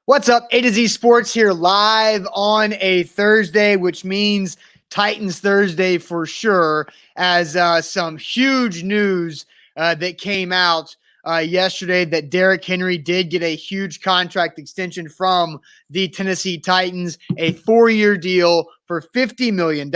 What's up? A to Z Sports here live on a Thursday, which means Titans Thursday for sure, as some huge news that came out yesterday that Derrick Henry did get a huge contract extension from the Tennessee Titans, a 4-year deal for $50 million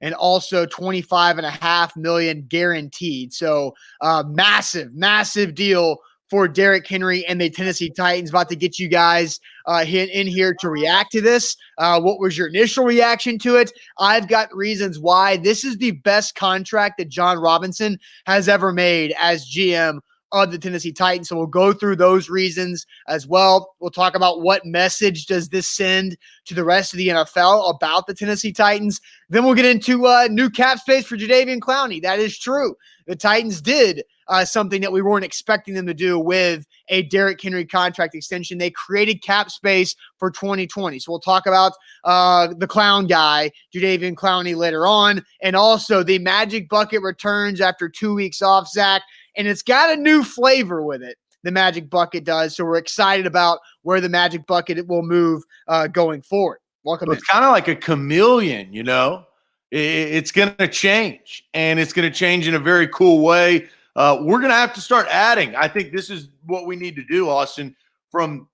and also $25.5 million guaranteed. So massive deal for Derrick Henry and the Tennessee Titans. About to get you guys in here to react to this. What was your initial reaction to it? I've got reasons why this is the best contract that Jon Robinson has ever made as GM of the Tennessee Titans. So we'll go through those reasons as well. We'll talk about what message does this send to the rest of the NFL about the Tennessee Titans. Then we'll get into new cap space for Jadeveon Clowney. That is true. The Titans did something that we weren't expecting them to do with a Derrick Henry contract extension. They created cap space for 2020. So we'll talk about the clown guy, Jadeveon Clowney, later on. And also the Magic Bucket returns after 2 weeks off, Zach. And it's got a new flavor with it, the Magic Bucket does. So we're excited about where the Magic Bucket will move going forward. Welcome in. It's kind of like a chameleon, you know. It's going to change, and it's going to change in a very cool way. We're going to have to start adding. I think this is what we need to do, Austin. From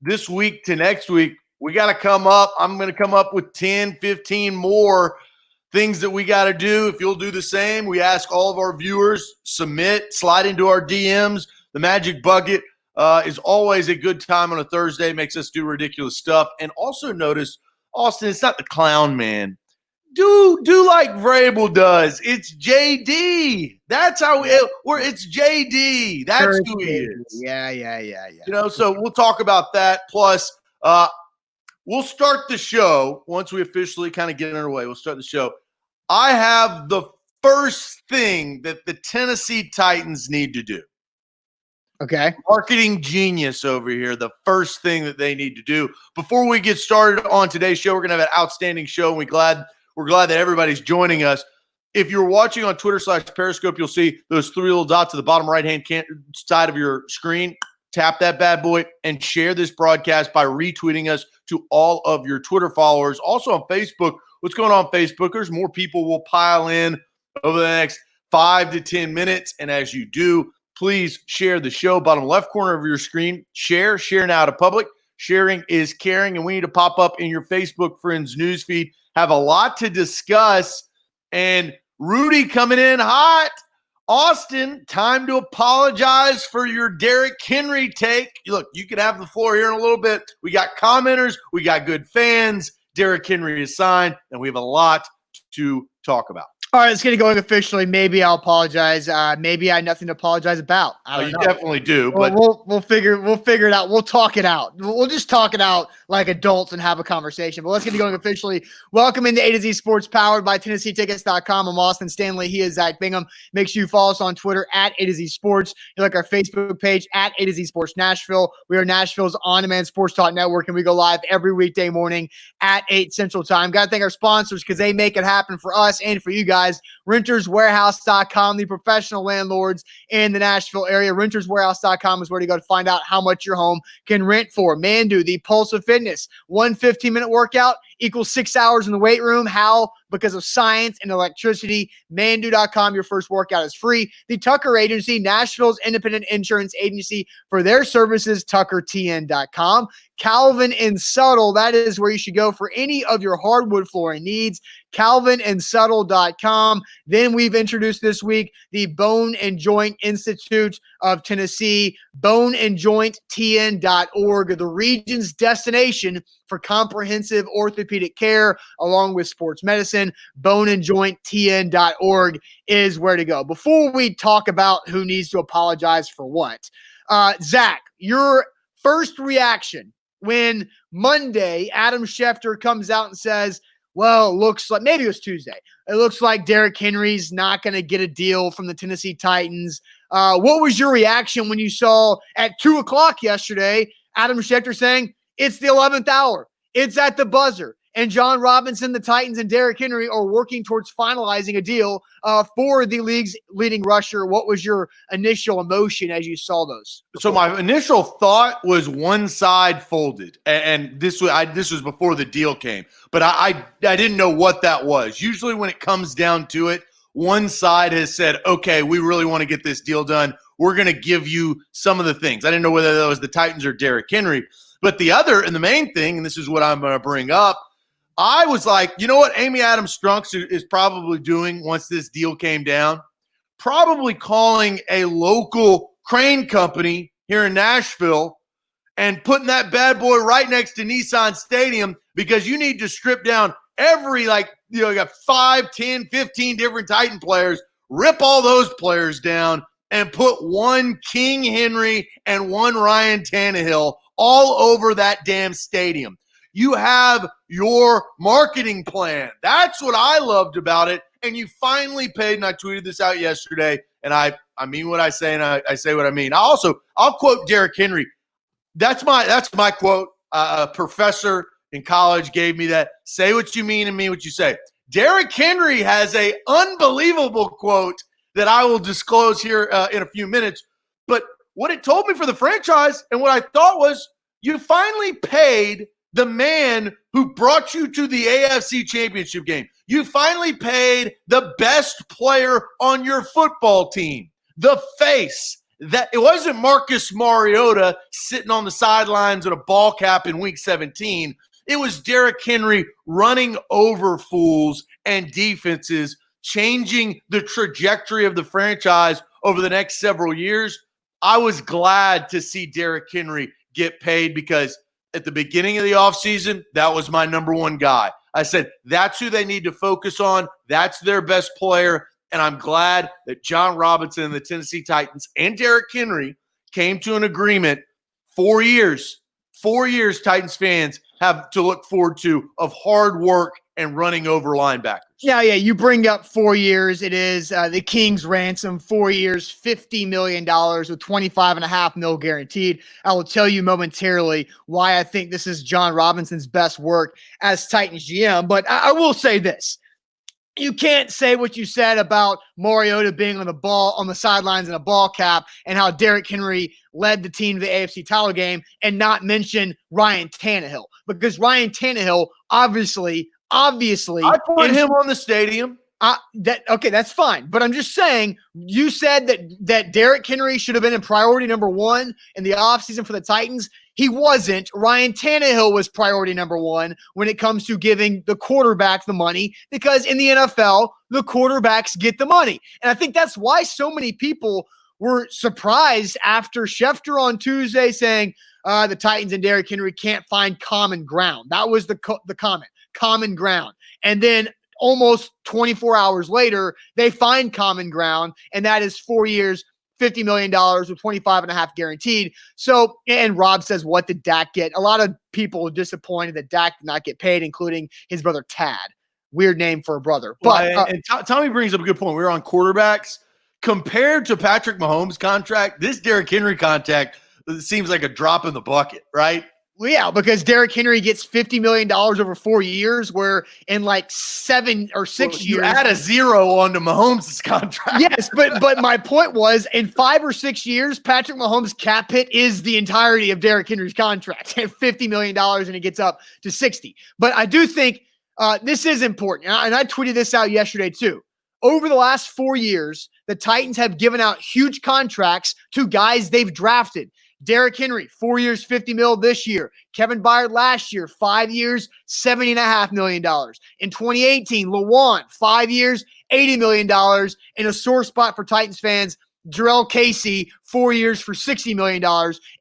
this week to next week, we got to come up. I'm going to come up with 10, 15 more things that we got to do. If you'll do the same, we ask all of our viewers, slide into our DMs. The Magic Bucket is always a good time on a Thursday, makes us do ridiculous stuff. And also notice, Austin, it's not the clown man. Do like Vrabel does. It's JD. That's how it's JD. That's who he is. Yeah. You know, so we'll talk about that. Plus, we'll start the show once we officially kind of get underway. We'll start the show. I have the first thing that the Tennessee Titans need to do. Okay. Marketing genius over here. The first thing that they need to do. Before we get started on today's show, we're going to have an outstanding show, and we're glad that everybody's joining us. If you're watching on Twitter/Periscope, you'll see those 3 little dots at the bottom right-hand side of your screen. Tap that bad boy and share this broadcast by retweeting us to all of your Twitter followers. Also on Facebook, what's going on, Facebookers? More people will pile in over the next 5 to 10 minutes. And as you do, please share the show. Bottom left corner of your screen. Share now to public. Sharing is caring, and we need to pop up in your Facebook friends newsfeed. Have a lot to discuss, and Rudy coming in hot. Austin, time to apologize for your Derrick Henry take. Look, you can have the floor here in a little bit. We got commenters. We got good fans. Derrick Henry is signed, and we have a lot to talk about. All right, let's get it going officially. Maybe I'll apologize. Maybe I have nothing to apologize about. I don't know. Definitely do. But we'll figure it out. We'll talk it out. We'll just talk it out like adults and have a conversation. But let's get it going officially. Welcome into A to Z Sports, powered by TennesseeTickets.com. I'm Austin Stanley. He is Zach Bingham. Make sure you follow us on Twitter at A to Z Sports. You like our Facebook page at A to Z Sports Nashville. We are Nashville's on-demand sports talk network, and we go live every weekday morning at 8 Central Time. Got to thank our sponsors because they make it happen for us and for you guys. RentersWarehouse.com, the professional landlords in the Nashville area. RentersWarehouse.com is where to go to find out how much your home can rent for. Mandu, the pulse of fitness. 1 15-minute workout equals 6 hours in the weight room. How? Because of science and electricity. Mandu.com, your first workout is free. The Tucker Agency, Nashville's independent insurance agency, for their services, TuckerTN.com. Calvin and Subtle, that is where you should go for any of your hardwood flooring needs. CalvinandSubtle.com. Then we've introduced this week the Bone and Joint Institute of Tennessee, boneandjointtn.org, the region's destination for comprehensive orthopedic care along with sports medicine. Boneandjointtn.org is where to go. Before we talk about who needs to apologize for what, Zach, your first reaction when Monday Adam Schefter comes out and says, well, it looks like, maybe it was Tuesday, it looks like Derrick Henry's not going to get a deal from the Tennessee Titans. What was your reaction when you saw at 2 o'clock yesterday Adam Schefter saying it's the 11th hour, it's at the buzzer, and Jon Robinson, the Titans, and Derrick Henry are working towards finalizing a deal for the league's leading rusher. What was your initial emotion as you saw those? So my initial thought was one side folded, and this was before the deal came, but I didn't know what that was. Usually when it comes down to it, one side has said, okay, we really want to get this deal done. We're going to give you some of the things. I didn't know whether that was the Titans or Derrick Henry, but the other and the main thing, and this is what I'm going to bring up, I was like, you know what Amy Adams Strunks is probably doing once this deal came down? Probably calling a local crane company here in Nashville and putting that bad boy right next to Nissan Stadium, because you need to strip down every, you got 5, 10, 15 different Titan players, rip all those players down and put one King Henry and one Ryan Tannehill all over that damn stadium. You have your marketing plan. That's what I loved about it. And you finally paid, and I tweeted this out yesterday, and I mean what I say, and I say what I mean. I'll quote Derrick Henry. That's my quote. A professor in college gave me that. Say what you mean and mean what you say. Derrick Henry has a unbelievable quote that I will disclose here in a few minutes. But what it told me for the franchise, and what I thought was, you finally paid the man who brought you to the AFC Championship game. You finally paid the best player on your football team, the face. That it wasn't Marcus Mariota sitting on the sidelines with a ball cap in week 17. It was Derrick Henry running over fools and defenses, changing the trajectory of the franchise over the next several years. I was glad to see Derrick Henry get paid, because at the beginning of the offseason, that was my number one guy. I said, that's who they need to focus on. That's their best player. And I'm glad that Jon Robinson and the Tennessee Titans and Derrick Henry came to an agreement. 4 years, Titans fans have to look forward to of hard work and running over linebackers. Yeah, you bring up 4 years. It is the King's ransom, 4 years, $50 million with $25.5 million guaranteed. I will tell you momentarily why I think this is Jon Robinson's best work as Titans GM. But I will say this. You can't say what you said about Mariota being on the sidelines in a ball cap, and how Derrick Henry led the team to the AFC title game, and not mention Ryan Tannehill, because Ryan Tannehill obviously I put him on the stadium. Okay, that's fine. But I'm just saying, you said that Derrick Henry should have been in priority number one in the offseason for the Titans. He wasn't. Ryan Tannehill was priority number one when it comes to giving the quarterback the money, because in the NFL, the quarterbacks get the money. And I think that's why so many people were surprised after Schefter on Tuesday saying the Titans and Derrick Henry can't find common ground. That was the comment, common ground. And then almost 24 hours later, they find common ground, and that is 4 years, $50 million with $25.5 million guaranteed. So, and Rob says, what did Dak get? A lot of people are disappointed that Dak did not get paid, including his brother Tad. Weird name for a brother. But and Tommy brings up a good point. We were on quarterbacks. Compared to Patrick Mahomes' contract, this Derrick Henry contract seems like a drop in the bucket, right? Well, yeah, because Derrick Henry gets $50 million over 4 years, where in like 7 or 6 years. You add a zero onto Mahomes' contract. Yes, but my point was, in 5 or 6 years, Patrick Mahomes' cap hit is the entirety of Derrick Henry's contract at $50 million, and it gets up to 60. But I do think this is important, and I tweeted this out yesterday too. Over the last 4 years, the Titans have given out huge contracts to guys they've drafted. Derrick Henry, 4 years, $50 million this year. Kevin Byard last year, 5 years, $70.5 million. In 2018, Lewan, 5 years, $80 million. In a sore spot for Titans fans, Jarrell Casey, 4 years for $60 million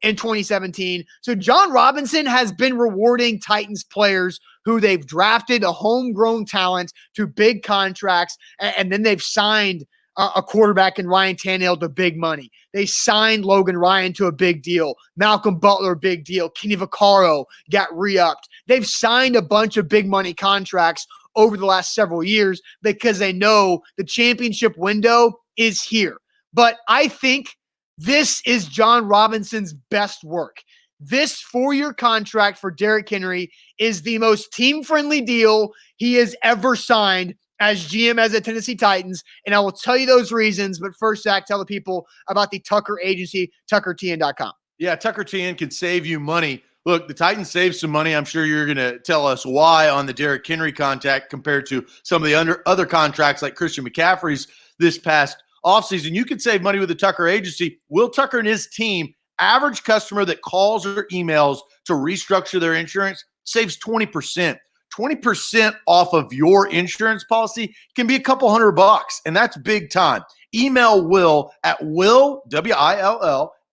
in 2017. So Jon Robinson has been rewarding Titans players who they've drafted, a homegrown talent, to big contracts, and then they've signed a quarterback in Ryan Tannehill to big money. They signed Logan Ryan to a big deal. Malcolm Butler, big deal. Kenny Vaccaro got re-upped. They've signed a bunch of big money contracts over the last several years because they know the championship window is here. But I think this is Jon Robinson's best work. this 4-year contract for Derrick Henry is the most team-friendly deal he has ever signed as GM as the Tennessee Titans, and I will tell you those reasons. But first, Zach, tell the people about the Tucker Agency, tuckertn.com. Yeah, Tucker TN can save you money. Look, the Titans saved some money. I'm sure you're going to tell us why on the Derrick Henry contract compared to some of the other contracts like Christian McCaffrey's this past offseason. You can save money with the Tucker Agency. Will Tucker and his team, average customer that calls or emails to restructure their insurance, saves 20%. 20% off of your insurance policy can be a couple $100, and that's big time. Email Will at Will,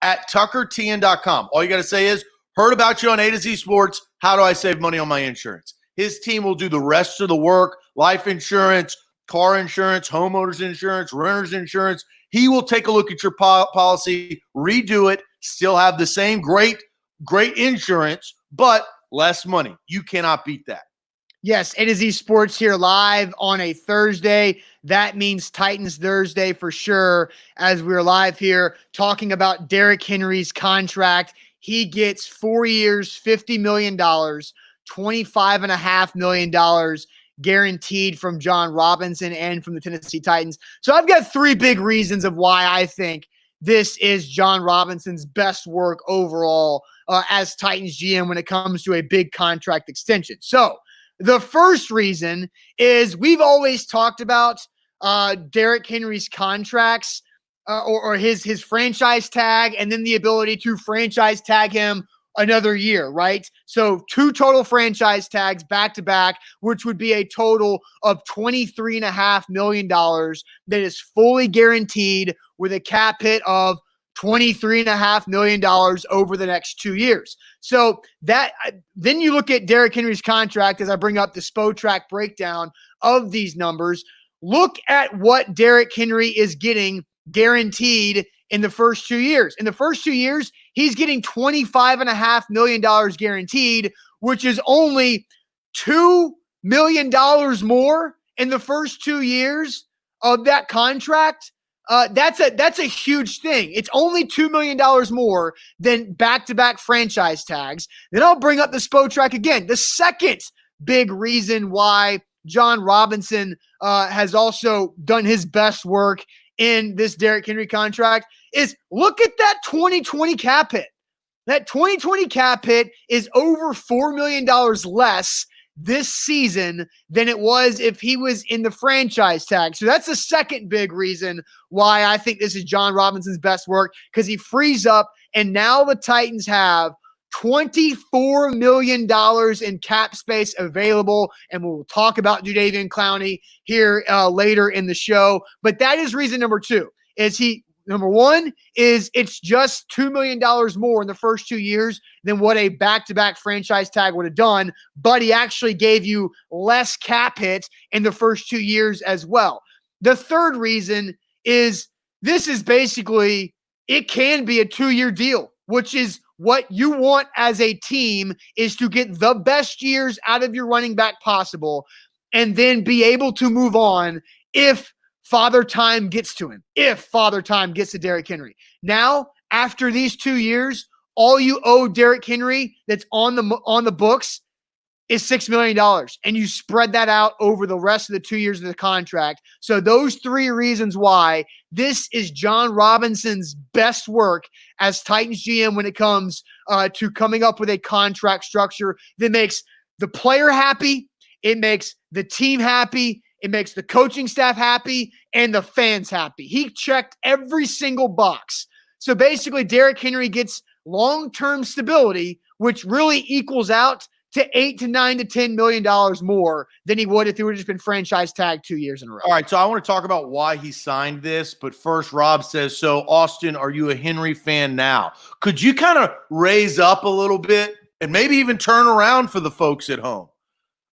at tuckertn.com. All you got to say is, heard about you on A to Z Sports. How do I save money on my insurance? His team will do the rest of the work: life insurance, car insurance, homeowners insurance, renter's insurance. He will take a look at your policy, redo it, still have the same great insurance, but less money. You cannot beat that. Yes, A to Z Sports here live on a Thursday. That means Titans Thursday for sure, as we're live here talking about Derrick Henry's contract. He gets 4 years, $50 million, $25.5 million guaranteed from Jon Robinson and from the Tennessee Titans. So I've got 3 big reasons of why I think this is Jon Robinson's best work overall as Titans GM when it comes to a big contract extension. So the first reason is we've always talked about Derrick Henry's contracts or his franchise tag, and then the ability to franchise tag him another year, right? So 2 total franchise tags back to back, which would be a total of $23.5 million that is fully guaranteed with a cap hit of $23.5 million over the next 2 years. So that then you look at Derrick Henry's contract as I bring up the Spotrac breakdown of these numbers. Look at what Derrick Henry is getting guaranteed in the first 2 years. In the first 2 years, he's getting $25.5 million guaranteed, which is only $2 million more in the first 2 years of that contract. That's a huge thing. It's only $2 million more than back-to-back franchise tags. Then I'll bring up the Spotrac again. The second big reason why Jon Robinson has also done his best work in this Derrick Henry contract is look at that 2020 cap hit. That 2020 cap hit is over $4 million less this season than it was if he was in the franchise tag. So that's the second big reason why I think this is Jon Robinson's best work, because he frees up, and now the Titans have $24 million in cap space available, and we'll talk about Jadeveon Clowney here later in the show. But that is reason number 2. Number 1 is it's just $2 million more in the first 2 years than what a back-to-back franchise tag would have done, but he actually gave you less cap hit in the first 2 years as well. The third reason is this is basically, it can be a 2-year deal, which is what you want as a team, is to get the best years out of your running back possible and then be able to move on if Father Time gets to him, if Father Time gets to Derrick Henry. Now, after these 2 years, all you owe Derrick Henry that's on the books is $6 million, and you spread that out over the rest of the 2 years of the contract. So those 3 reasons why this is Jon Robinson's best work as Titans GM when it comes to coming up with a contract structure that makes the player happy, it makes the team happy, it makes the coaching staff happy, and the fans happy. He checked every single box. So basically, Derrick Henry gets long-term stability, which really equals out to $8 to $9 to $10 million more than he would if he would have just been franchise tagged 2 years in a row. All right, so I want to talk about why he signed this, but first, Rob says, so Austin, are you a Henry fan now? Could you kind of raise up a little bit and maybe even turn around for the folks at home?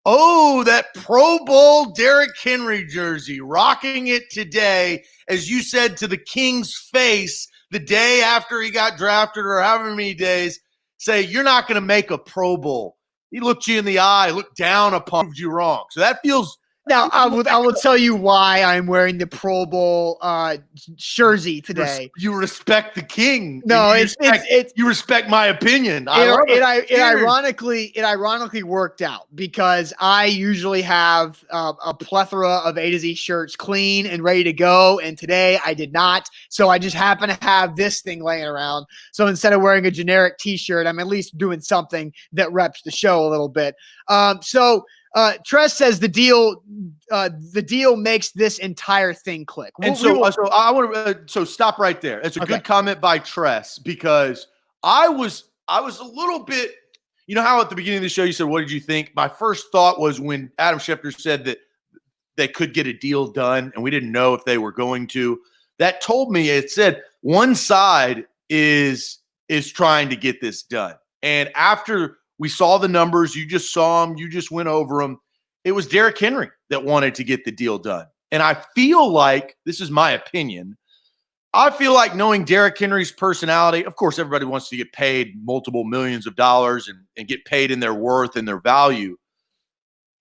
Oh, that Pro Bowl Derrick Henry jersey, rocking it today, as you said to the King's face the day after he got drafted or however many days, say, you're not going to make a Pro Bowl. He looked you in the eye, looked down upon you wrong. So that feels Now, I will tell you why I'm wearing the Pro Bowl jersey today. You respect the king. No, you respect my opinion. It ironically worked out because I usually have a plethora of A to Z shirts clean and ready to go, and today I did not. So I just happen to have this thing laying around. So instead of wearing a generic T-shirt, I'm at least doing something that reps the show a little bit. Tress says the deal makes this entire thing click. And so I want to so stop right there. It's a good comment by Tress because I was a little bit, you know how at the beginning of the show you said, what did you think? My first thought was when Adam Schefter said that they could get a deal done and we didn't know if they were going to. That told me, it said one side is trying to get this done. And after we saw the numbers, you just saw them, you just went over them. It was Derrick Henry that wanted to get the deal done. And I feel like, this is my opinion, I feel like knowing Derrick Henry's personality, of course, everybody wants to get paid multiple millions of dollars and get paid in their worth and their value.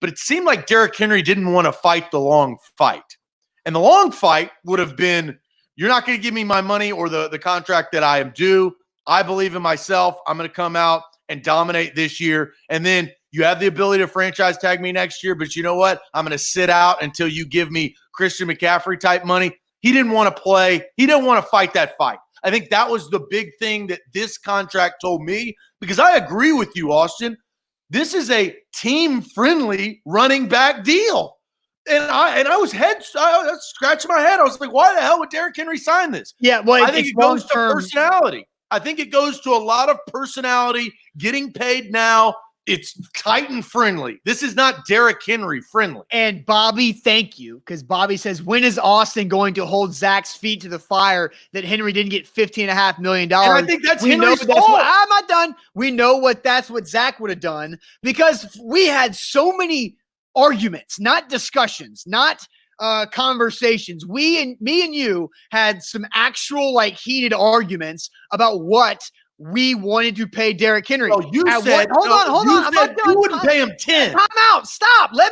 But it seemed like Derrick Henry didn't want to fight the long fight. And the long fight would have been, you're not going to give me my money or the contract that I am due. I believe in myself. I'm going to come out and dominate this year. And then you have the ability to franchise tag me next year, but you know what? I'm going to sit out until you give me Christian McCaffrey type money. He didn't want to play. He didn't want to fight that fight. I think that was the big thing that this contract told me, because I agree with you, Austin. This is a team-friendly running back deal. And I was scratching my head. I was like, why the hell would Derrick Henry sign this? Yeah, well, I think it goes to personality. I think it goes to a lot of personality, getting paid now. It's Titan friendly. This is not Derrick Henry friendly. And Bobby, thank you. Because Bobby says, when is Austin going to hold Zach's feet to the fire that Henry didn't get $15.5 million? And I think that's Henry's fault. I'm not done. We know that's what Zach would have done, because we had so many arguments, not discussions, not conversations. Me and you had some actual heated arguments about what we wanted to pay Derrick Henry. Oh, you said, hold on. I'm not done. You wouldn't pay him 10. Time out. Stop. Let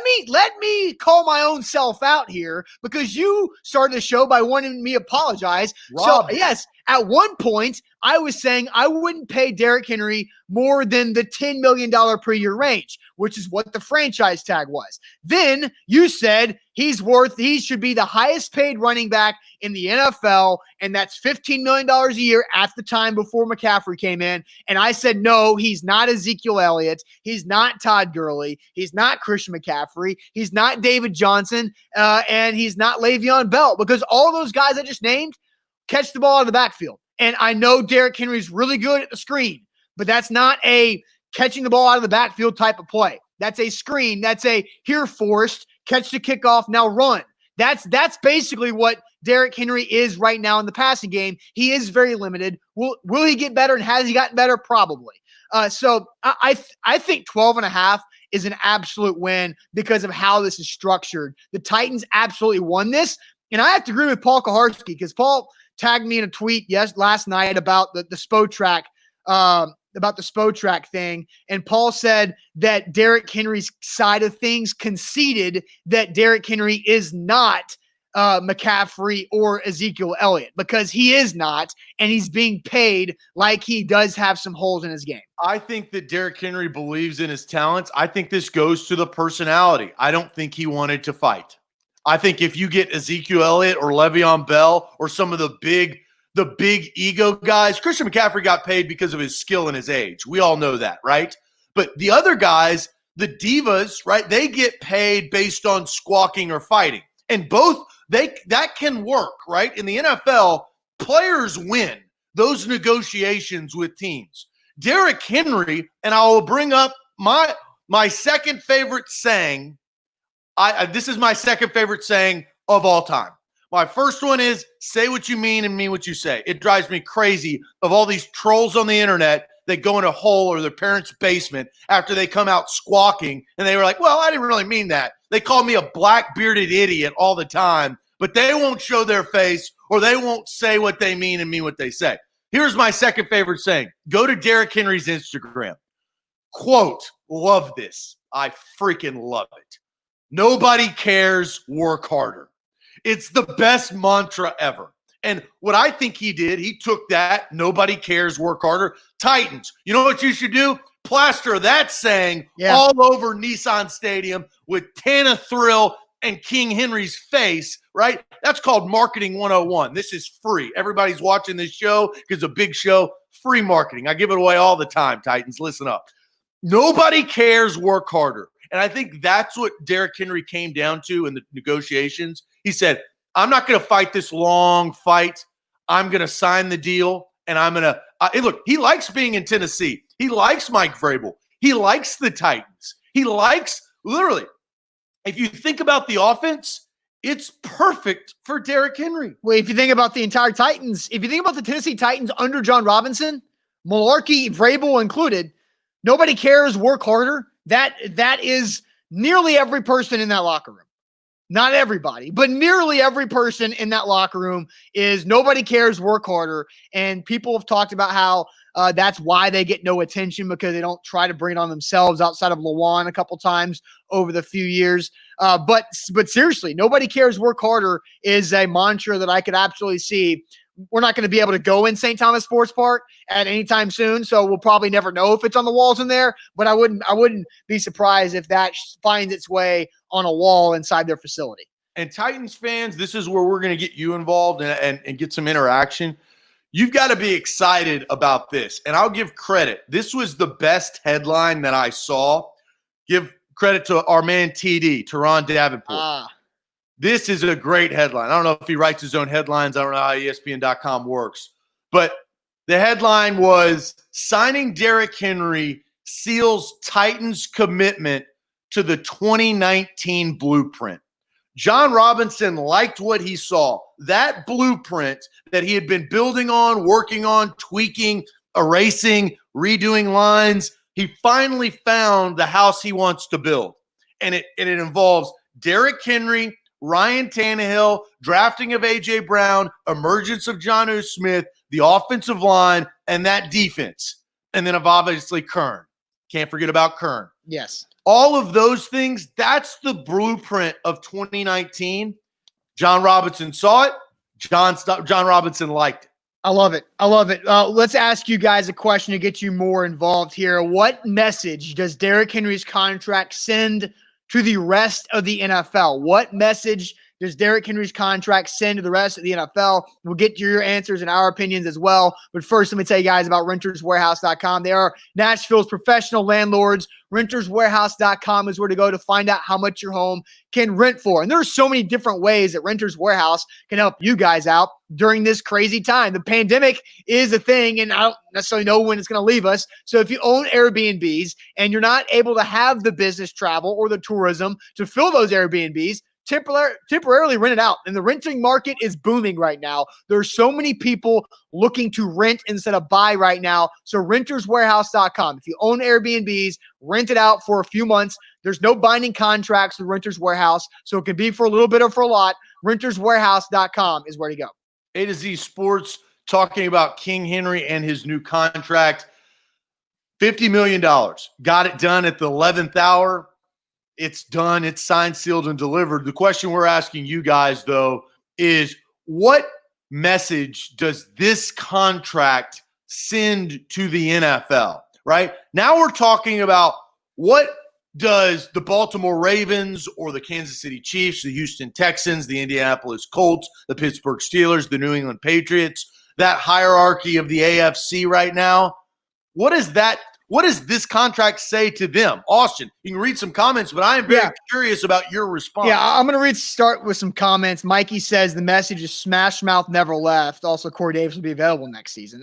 me call my own self out here, because you started the show by wanting me to apologize. Rob. So yes, at one point I was saying I wouldn't pay Derrick Henry more than the $10 million per year range, which is what the franchise tag was. Then you said he should be the highest paid running back in the NFL, and that's $15 million a year at the time before McCaffrey came in. And I said, no, he's not Ezekiel Elliott. He's not Todd Gurley. He's not Christian McCaffrey. He's not David Johnson. And he's not Le'Veon Bell, because all those guys I just named catch the ball out of the backfield. And I know Derrick Henry's really good at the screen, but that's not a catching the ball out of the backfield type of play. That's a screen. That's a here forced, catch the kickoff, now run. That's basically what Derrick Henry is right now in the passing game. He is very limited. Will he get better, and has he gotten better? Probably. So I think 12.5 is an absolute win because of how this is structured. The Titans absolutely won this. And I have to agree with Paul Kaharski, because Paul tagged me in a tweet last night about the Spotrac about the Spotrac thing, and Paul said that Derrick Henry's side of things conceded that Derrick Henry is not McCaffrey or Ezekiel Elliott, because he is not, and he's being paid like he does have some holes in his game. I think that Derrick Henry believes in his talents. I think this goes to the personality. I don't think he wanted to fight. I think if you get Ezekiel Elliott or Le'Veon Bell or some of the big ego guys, Christian McCaffrey got paid because of his skill and his age. We all know that, right? But the other guys, the divas, right, they get paid based on squawking or fighting. And both, that can work, right? In the NFL, players win those negotiations with teams. Derrick Henry, and I will bring up my second favorite saying. This is my second favorite saying of all time. My first one is, say what you mean and mean what you say. It drives me crazy of all these trolls on the internet that go in a hole or their parents' basement after they come out squawking, and they were like, well, I didn't really mean that. They call me a black-bearded idiot all the time, but they won't show their face, or they won't say what they mean and mean what they say. Here's my second favorite saying. Go to Derrick Henry's Instagram. Quote, love this. I freaking love it. Nobody cares, work harder. It's the best mantra ever. And what I think he did, he took that, nobody cares, work harder. Titans, you know what you should do? Plaster that saying all over Nissan Stadium with Tana Thrill and King Henry's face, right? That's called marketing 101. This is free. Everybody's watching this show because it's a big show. Free marketing. I give it away all the time, Titans. Listen up. Nobody cares, work harder. And I think that's what Derrick Henry came down to in the negotiations. He said, I'm not going to fight this long fight. I'm going to sign the deal, and I'm going to look, he likes being in Tennessee. He likes Mike Vrabel. He likes the Titans. He likes, literally, if you think about the offense, it's perfect for Derrick Henry. Well, if you think about the entire Titans, if you think about the Tennessee Titans under Jon Robinson, Malarkey, Vrabel included, nobody cares, work harder. That is nearly every person in that locker room. Not everybody, but nearly every person in that locker room is nobody cares, work harder. And people have talked about how that's why they get no attention, because they don't try to bring it on themselves outside of Lawan a couple times over the few years. But seriously, nobody cares, work harder is a mantra that I could absolutely see. We're not going to be able to go in St. Thomas Sports Park at any time soon, so we'll probably never know if it's on the walls in there. But I wouldn't be surprised if that finds its way on a wall inside their facility. And Titans fans, this is where we're going to get you involved and get some interaction. You've got to be excited about this. And I'll give credit. This was the best headline that I saw. Give credit to our man TD, Teron Davenport. This is a great headline. I don't know if he writes his own headlines. I don't know how ESPN.com works. But the headline was, signing Derrick Henry seals Titans' commitment to the 2019 blueprint. Jon Robinson liked what he saw. That blueprint that he had been building on, working on, tweaking, erasing, redoing lines. He finally found the house he wants to build. And it involves Derrick Henry, Ryan Tannehill, drafting of A.J. Brown, emergence of Jonnu Smith, the offensive line, and that defense. And then obviously Kern. Can't forget about Kern. Yes. All of those things, that's the blueprint of 2019. Jon Robinson saw it. Jon Robinson liked it. I love it. I love it. Let's ask you guys a question to get you more involved here. What message does Derrick Henry's contract send to the rest of the NFL? What message does Derrick Henry's contract send to the rest of the NFL? We'll get to your answers and our opinions as well. But first, let me tell you guys about renterswarehouse.com. They are Nashville's professional landlords. Renterswarehouse.com is where to go to find out how much your home can rent for. And there are so many different ways that Renters Warehouse can help you guys out during this crazy time. The pandemic is a thing, and I don't necessarily know when it's going to leave us. So if you own Airbnbs and you're not able to have the business travel or the tourism to fill those Airbnbs, temporarily rent it out. And the renting market is booming right now. There's so many people looking to rent instead of buy right now. So renterswarehouse.com. If you own Airbnbs, rent it out for a few months. There's no binding contracts with Renters Warehouse, so it can be for a little bit or for a lot. Renterswarehouse.com is where to go. A to Z Sports talking about King Henry and his new contract. $50 million. Got it done at the 11th hour. It's done. It's signed, sealed, and delivered. The question we're asking you guys, though, is what message does this contract send to the NFL, right? Now we're talking about what does the Baltimore Ravens or the Kansas City Chiefs, the Houston Texans, the Indianapolis Colts, the Pittsburgh Steelers, the New England Patriots, that hierarchy of the AFC right now, what does this contract say to them? Austin, you can read some comments, but I am very curious about your response. Yeah, I'm going to start with some comments. Mikey says the message is smash mouth, never left. Also, Corey Davis will be available next season.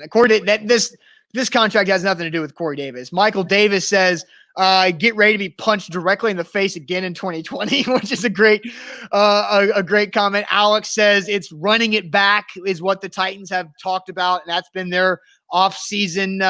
This contract has nothing to do with Corey Davis. Michael Davis says, get ready to be punched directly in the face again in 2020, which is a great comment. Alex says it's running it back is what the Titans have talked about, and that's been their off-season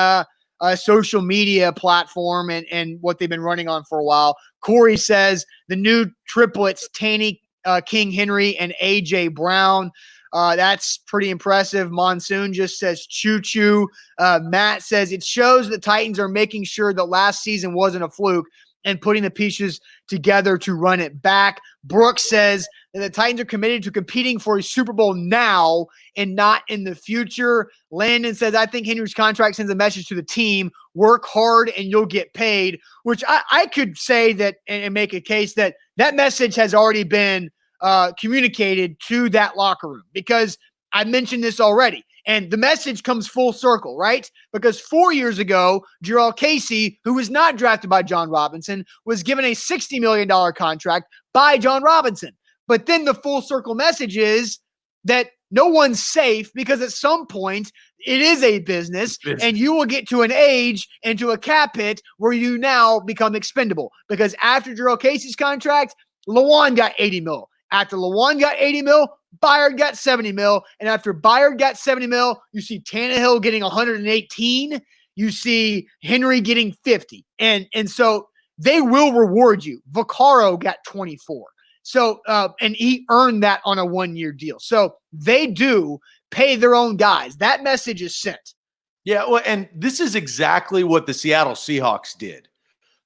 social media platform and what they've been running on for a while. Corey says the new triplets, Tanny, King Henry, and A.J. Brown. That's pretty impressive. Monsoon just says choo-choo. Matt says it shows the Titans are making sure that last season wasn't a fluke. and putting the pieces together to run it back. Brooks says that the Titans are committed to competing for a Super Bowl now and not in the future. Landon says, I think Henry's contract sends a message to the team, work hard and you'll get paid, which I could say that and make a case that that message has already been communicated to that locker room, because I mentioned this already. And the message comes full circle, right? Because 4 years ago, Jurrell Casey, who was not drafted by Jon Robinson, was given a $60 million contract by Jon Robinson. But then the full circle message is that no one's safe, because at some point it is a business and you will get to an age and to a cap hit where you now become expendable. Because after Jurrell Casey's contract, Lewan got 80 mil. After Lewan got 80 mil, Byard got 70 mil. And after Byard got 70 mil, you see Tannehill getting 118. You see Henry getting 50. And so they will reward you. Vaccaro got 24. So, and he earned that on a 1-year deal. So they do pay their own guys. That message is sent. Yeah. Well, and this is exactly what the Seattle Seahawks did.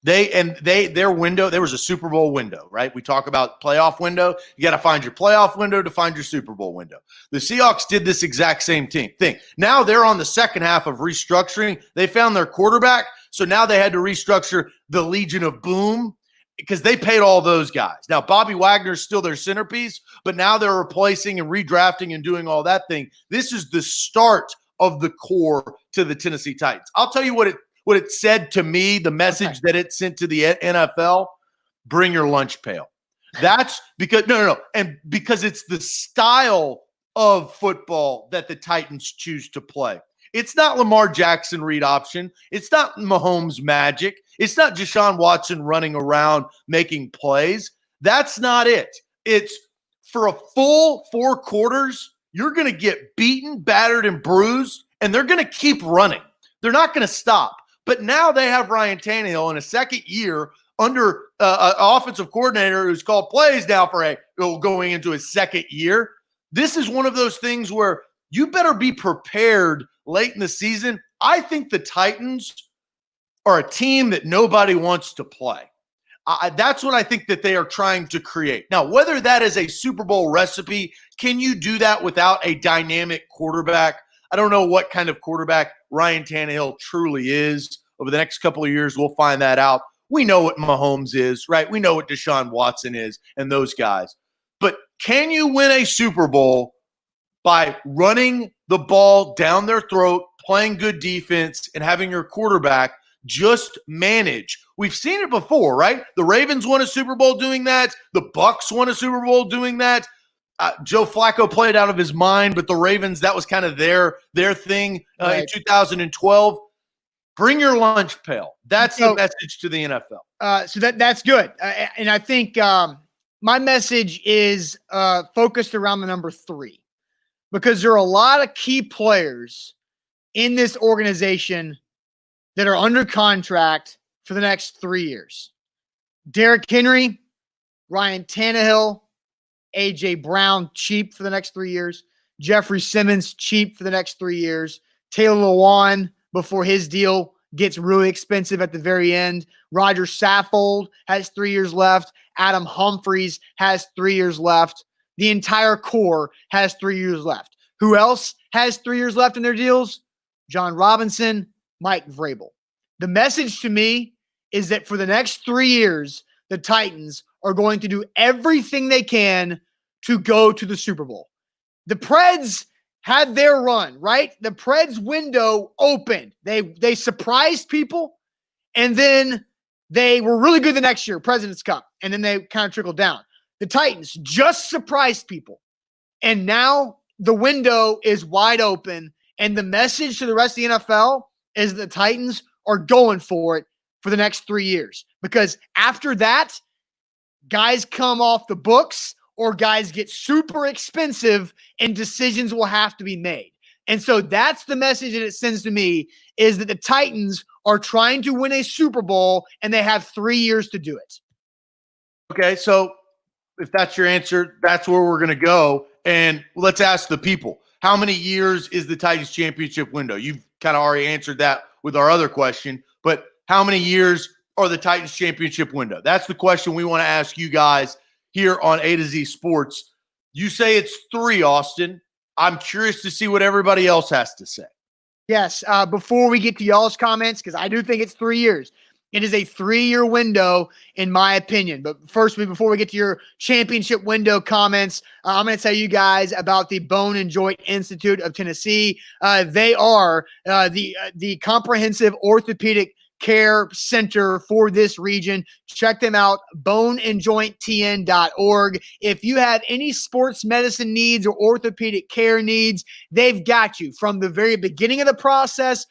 Their window, there was a Super Bowl window, right? We talk about playoff window. You got to find your playoff window to find your Super Bowl window. The Seahawks did this exact same thing. Now they're on the second half of restructuring. They found their quarterback. So now they had to restructure the Legion of Boom, because they paid all those guys. Now, Bobby Wagner is still their centerpiece, but now they're replacing and redrafting and doing all that thing. This is the start of the core to the Tennessee Titans. I'll tell you what it said to me, the message that it sent to the NFL: bring your lunch pail. That's because and because it's the style of football that the Titans choose to play. It's not Lamar Jackson read option. It's not Mahomes magic. It's not Deshaun Watson running around making plays. That's not it. It's for a full 4 quarters, you're going to get beaten, battered, and bruised, and they're going to keep running. They're not going to stop. But now they have Ryan Tannehill in a second year under an offensive coordinator who's called plays now for going into his second year. This is one of those things where you better be prepared late in the season. I think the Titans are a team that nobody wants to play. That's what I think that they are trying to create. Now, whether that is a Super Bowl recipe, can you do that without a dynamic quarterback? I don't know what kind of quarterback Ryan Tannehill truly is. Over the next couple of years, we'll find that out. We know what Mahomes is, right? We know what Deshaun Watson is and those guys. But can you win a Super Bowl by running the ball down their throat, playing good defense, and having your quarterback just manage? We've seen it before, right? The Ravens won a Super Bowl doing that. The Bucs won a Super Bowl doing that. Joe Flacco played out of his mind, but the Ravens, that was kind of their thing in 2012. Bring your lunch pail. That's the message to the NFL. So that's good. And I think my message is focused around the number 3, because there are a lot of key players in this organization that are under contract for the next 3 years. Derrick Henry, Ryan Tannehill, A.J. Brown, cheap for the next 3 years. Jeffrey Simmons, cheap for the next 3 years. Taylor Lewan, before his deal gets really expensive at the very end. Roger Saffold has 3 years left. Adam Humphries has 3 years left. The entire core has 3 years left. Who else has 3 years left in their deals? Jon Robinson, Mike Vrabel. The message to me is that for the next 3 years, the Titans are going to do everything they can to go to the Super Bowl. The Preds had their run, right? The Preds window opened. They surprised people, and then they were really good the next year, President's Cup, and then they kind of trickled down. The Titans just surprised people, and now the window is wide open, and the message to the rest of the NFL is the Titans are going for it for the next 3 years, because after that, guys come off the books or guys get super expensive and decisions will have to be made. And so that's the message that it sends to me, is that the Titans are trying to win a Super Bowl and they have 3 years to do it. Okay, so if that's your answer, that's where we're going to go. And let's ask the people, how many years is the Titans championship window? You've kind of already answered that with our other question, but how many years or the Titans championship window? That's the question we want to ask you guys here on A to Z Sports. You say it's 3, Austin. I'm curious to see what everybody else has to say. Yes. Before we get to y'all's comments, because I do think it's 3 years. It is a 3-year window, in my opinion. But first, before we get to your championship window comments, I'm going to tell you guys about the Bone and Joint Institute of Tennessee. They are the comprehensive orthopedic care center for this region. Check them out, boneandjointtn.org. If you have any sports medicine needs or orthopedic care needs, they've got you from the very beginning of the process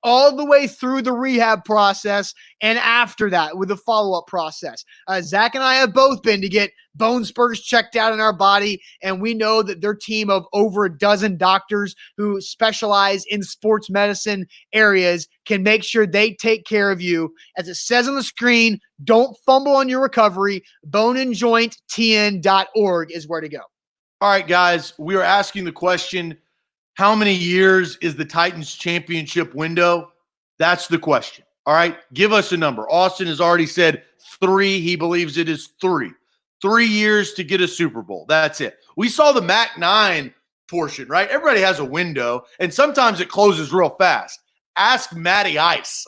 all the way through the rehab process and after that with the follow-up process. Zach and I have both been to get bone spurs checked out in our body, and we know that their team of over a dozen doctors who specialize in sports medicine areas can make sure they take care of you. As it says on the screen, don't fumble on your recovery. Boneandjointtn.org is where to go. All right, guys, we are asking the question, how many years is the Titans championship window? That's the question. All right, give us a number. Austin has already said 3. He believes it is 3. 3 years to get a Super Bowl. That's it. We saw the MAC 9 portion, right? Everybody has a window, and sometimes it closes real fast. Ask Matty Ice.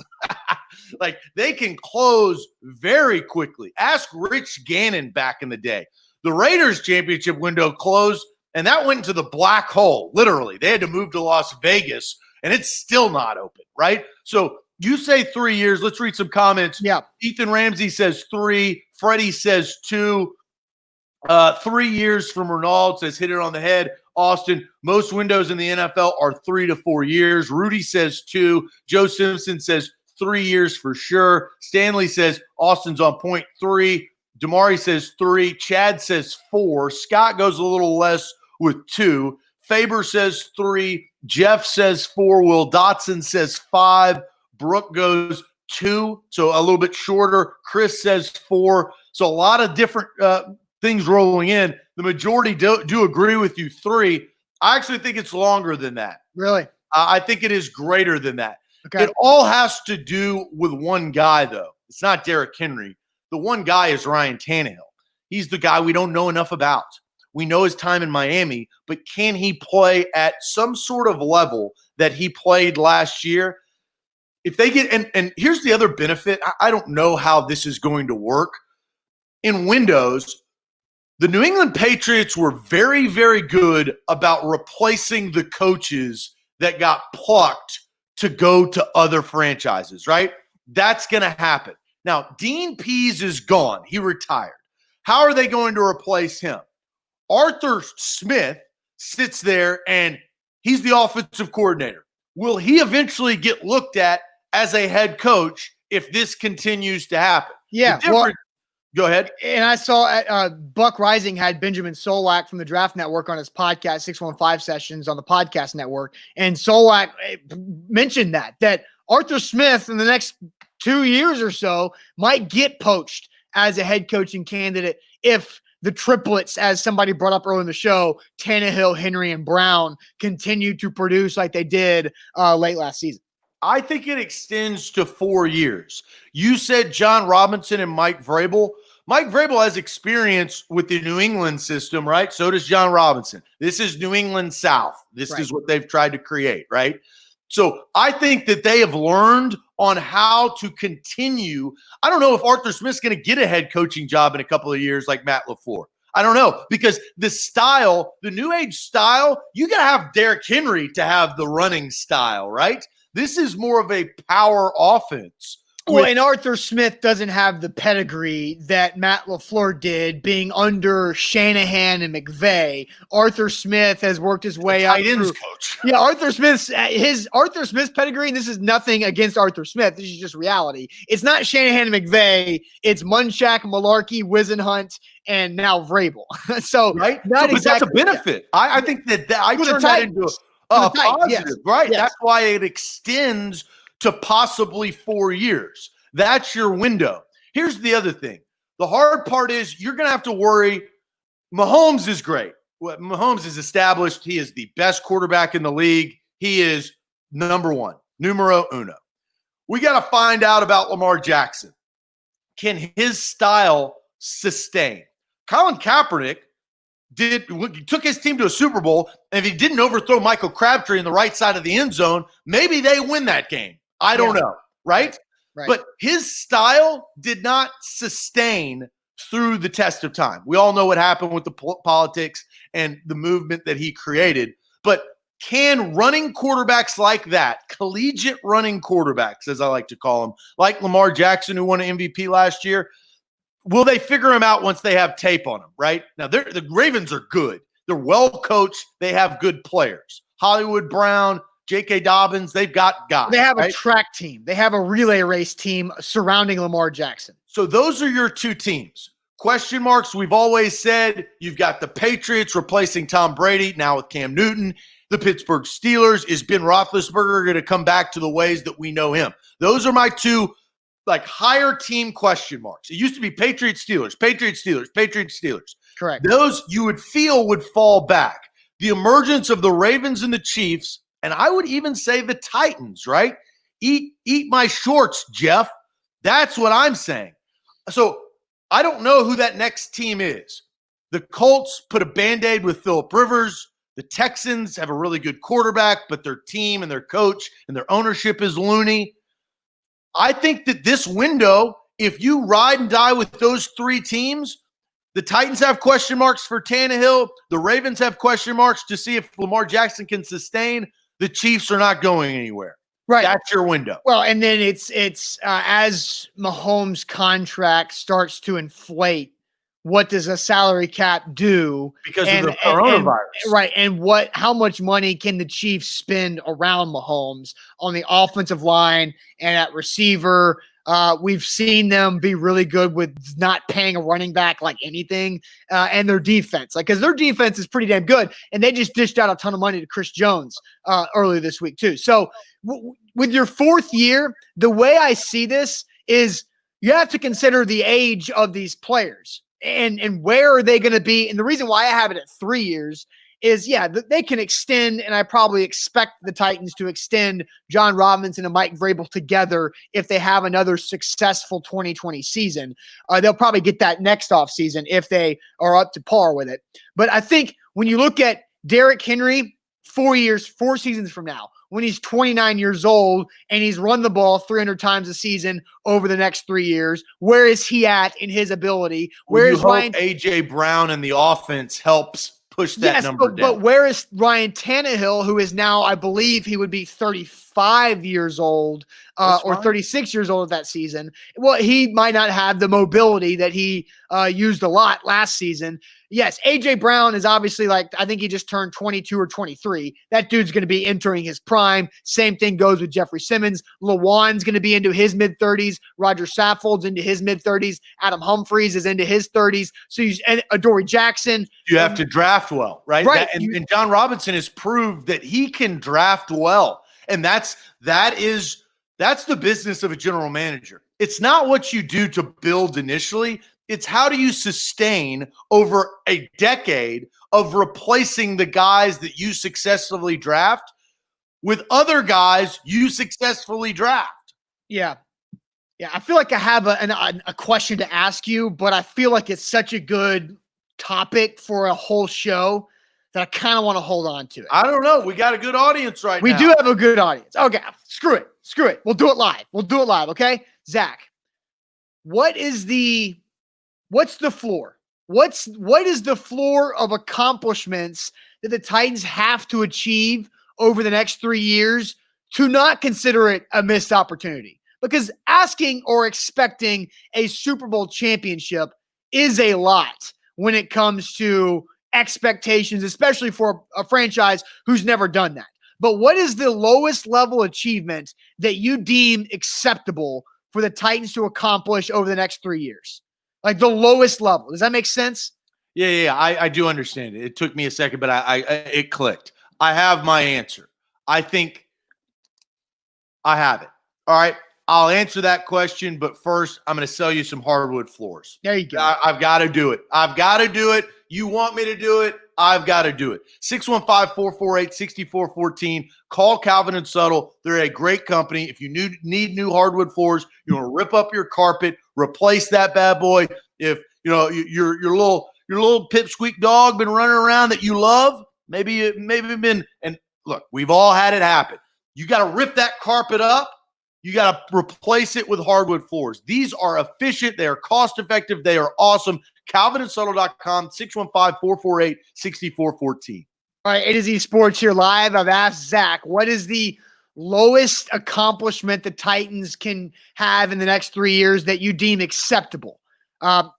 Like, they can close very quickly. Ask Rich Gannon back in the day. The Raiders championship window closed, and that went into the black hole, literally. They had to move to Las Vegas, and it's still not open, right? So you say 3 years. Let's read some comments. Yeah. Ethan Ramsey says 3. Freddie says 2. 3 years from Ronald says hit it on the head. Austin, most windows in the NFL are 3 to 4 years. Rudy says 2. Joe Simpson says 3 years for sure. Stanley says Austin's on point, 3. Damari says 3. Chad says 4. Scott goes a little less with 2. Faber says 3. Jeff says 4. Will Dotson says 5. Brooke goes 2, so a little bit shorter. Chris says 4. So a lot of different things rolling in. The majority do agree with you, 3. I actually think it's longer than that. Really? I think it is greater than that. Okay. It all has to do with one guy, though. It's not Derrick Henry. The one guy is Ryan Tannehill. He's the guy we don't know enough about. We know his time in Miami, but can he play at some sort of level that he played last year? If they get and here's the other benefit. I don't know how this is going to work. In windows, the New England Patriots were very, very good about replacing the coaches that got plucked to go to other franchises, right? That's going to happen. Now, Dean Pease is gone. He retired. How are they going to replace him? Arthur Smith sits there, and he's the offensive coordinator. Will he eventually get looked at as a head coach if this continues to happen? Yeah. Go ahead. And I saw Buck Rising had Benjamin Solak from the Draft Network on his podcast, 615 Sessions on the podcast network. And Solak mentioned that Arthur Smith in the next 2 years or so might get poached as a head coaching candidate if the triplets, as somebody brought up earlier in the show, Tannehill, Henry, and Brown, continue to produce like they did late last season. I think it extends to 4 years. You said Jon Robinson and Mike Vrabel. Mike Vrabel has experience with the New England system, right? So does Jon Robinson. This is New England South. This is what they've tried to create, right? So I think that they have learned on how to continue. I don't know if Arthur Smith's going to get a head coaching job in a couple of years like Matt LaFleur. I don't know, because the style, the new age style, you got to have Derrick Henry to have the running style, right? This is more of a power offense. Well, and Arthur Smith doesn't have the pedigree that Matt LaFleur did, being under Shanahan and McVay. Arthur Smith has worked his way up. Tight ends coach. Yeah, Arthur Smith's pedigree, and this is nothing against Arthur Smith. This is just reality. It's not Shanahan and McVay. It's Munchak, Malarkey, Wisenhunt, and now Vrabel. So, right? Not but exactly, that's a benefit. Yeah. I think that I turn that into a positive, yes. right? Yes. That's why it extends to possibly 4 years. That's your window. Here's the other thing. The hard part is you're going to have to worry. Mahomes is great. Mahomes is established. He is the best quarterback in the league. He is number one, numero uno. We got to find out about Lamar Jackson. can his style sustain? Colin Kaepernick took his team to a Super Bowl, and if he didn't overthrow Michael Crabtree in the right side of the end zone, maybe they win that game. I don't know, right? Right. But his style did not sustain through the test of time. We all know what happened with the politics and the movement that he created. But can running quarterbacks like that, collegiate running quarterbacks, as I like to call them, like Lamar Jackson, who won an MVP last year, will they figure him out once they have tape on him, right? Now, the Ravens are good. They're well coached. They have good players. Hollywood Brown, J.K. Dobbins, they've got guys. They have right? a track team. They have a relay race team surrounding Lamar Jackson. So those are your two teams. Question marks, we've always said you've got the Patriots replacing Tom Brady, now with Cam Newton. The Pittsburgh Steelers. Is Ben Roethlisberger going to come back to the ways that we know him? Those are my two higher team question marks. It used to be Patriots, Steelers, Patriots, Steelers, Patriots, Steelers. Correct. Those you would feel would fall back. The emergence of the Ravens and the Chiefs, and I would even say the Titans, right? Eat my shorts, Jeff. That's what I'm saying. So I don't know who that next team is. The Colts put a Band-Aid with Phillip Rivers. The Texans have a really good quarterback, but their team and their coach and their ownership is loony. I think that this window, if you ride and die with those three teams, the Titans have question marks for Tannehill. The Ravens have question marks to see if Lamar Jackson can sustain. The Chiefs are not going anywhere. Right. That's your window. Well, and then it's as Mahomes' contract starts to inflate, what does a salary cap do? Because of the coronavirus. Right. And how much money can the Chiefs spend around Mahomes on the offensive line and at receiver? We've seen them be really good with not paying a running back like anything, and their defense. Because their defense is pretty damn good, and they just dished out a ton of money to Chris Jones earlier this week too. So with your fourth year, the way I see this is you have to consider the age of these players. And where are they going to be? And the reason why I have it at 3 years is, they can extend, and I probably expect the Titans to extend Jon Robinson and Mike Vrabel together if they have another successful 2020 season. They'll probably get that next offseason if they are up to par with it. But I think when you look at Derrick Henry, 4 seasons from now, when he's 29 years old and he's run the ball 300 times a season over the next 3 years, where is he at in his ability? Where is Ryan? A.J. Brown and the offense helps push that number down. But where is Ryan Tannehill, who is now, I believe he would be 35 years old or 36 years old that season? Well, he might not have the mobility that he used a lot last season. Yes, A.J. Brown is obviously I think he just turned 22 or 23. That dude's going to be entering his prime. Same thing goes with Jeffrey Simmons. Lawan's going to be into his mid-30s. Roger Saffold's into his mid-30s. Adam Humphries is into his 30s. So and Adoree Jackson. You have to draft well, right? Right. And Jon Robinson has proved that he can draft well. And that's the business of a general manager. It's not what you do to build initially. It's how do you sustain over a decade of replacing the guys that you successfully draft with other guys you successfully draft. Yeah. I feel like I have a question to ask you, but I feel like it's such a good topic for a whole show that I kind of want to hold on to it. I don't know. We got a good audience right now. We do have a good audience. Okay. Screw it. We'll do it live. Okay. Zach, what's the floor? What is the floor of accomplishments that the Titans have to achieve over the next 3 years to not consider it a missed opportunity? Because asking or expecting a Super Bowl championship is a lot when it comes to expectations, especially for a franchise who's never done that. But what is the lowest level achievement that you deem acceptable for the Titans to accomplish over the next 3 years? Like the lowest level. Does that make sense? Yeah. I do understand it. It took me a second, but it clicked. I have my answer. I think I have it. All right. I'll answer that question, but first I'm going to sell you some hardwood floors. There you go. I've got to do it. You want me to do it? I've got to do it. 615-448-6414. Call Calvin and Subtle. They're a great company. If you need new hardwood floors, you want to rip up your carpet, replace that bad boy. If your little pipsqueak dog been running around that you love, maybe been, and look, we've all had it happen. You got to rip that carpet up. You got to replace it with hardwood floors. These are efficient. They are cost effective. They are awesome. CalvinandSubtle.com, 615-448-6414. All right, A to Z Sports here live. I've asked Zach, what is the lowest accomplishment the Titans can have in the next 3 years that you deem acceptable?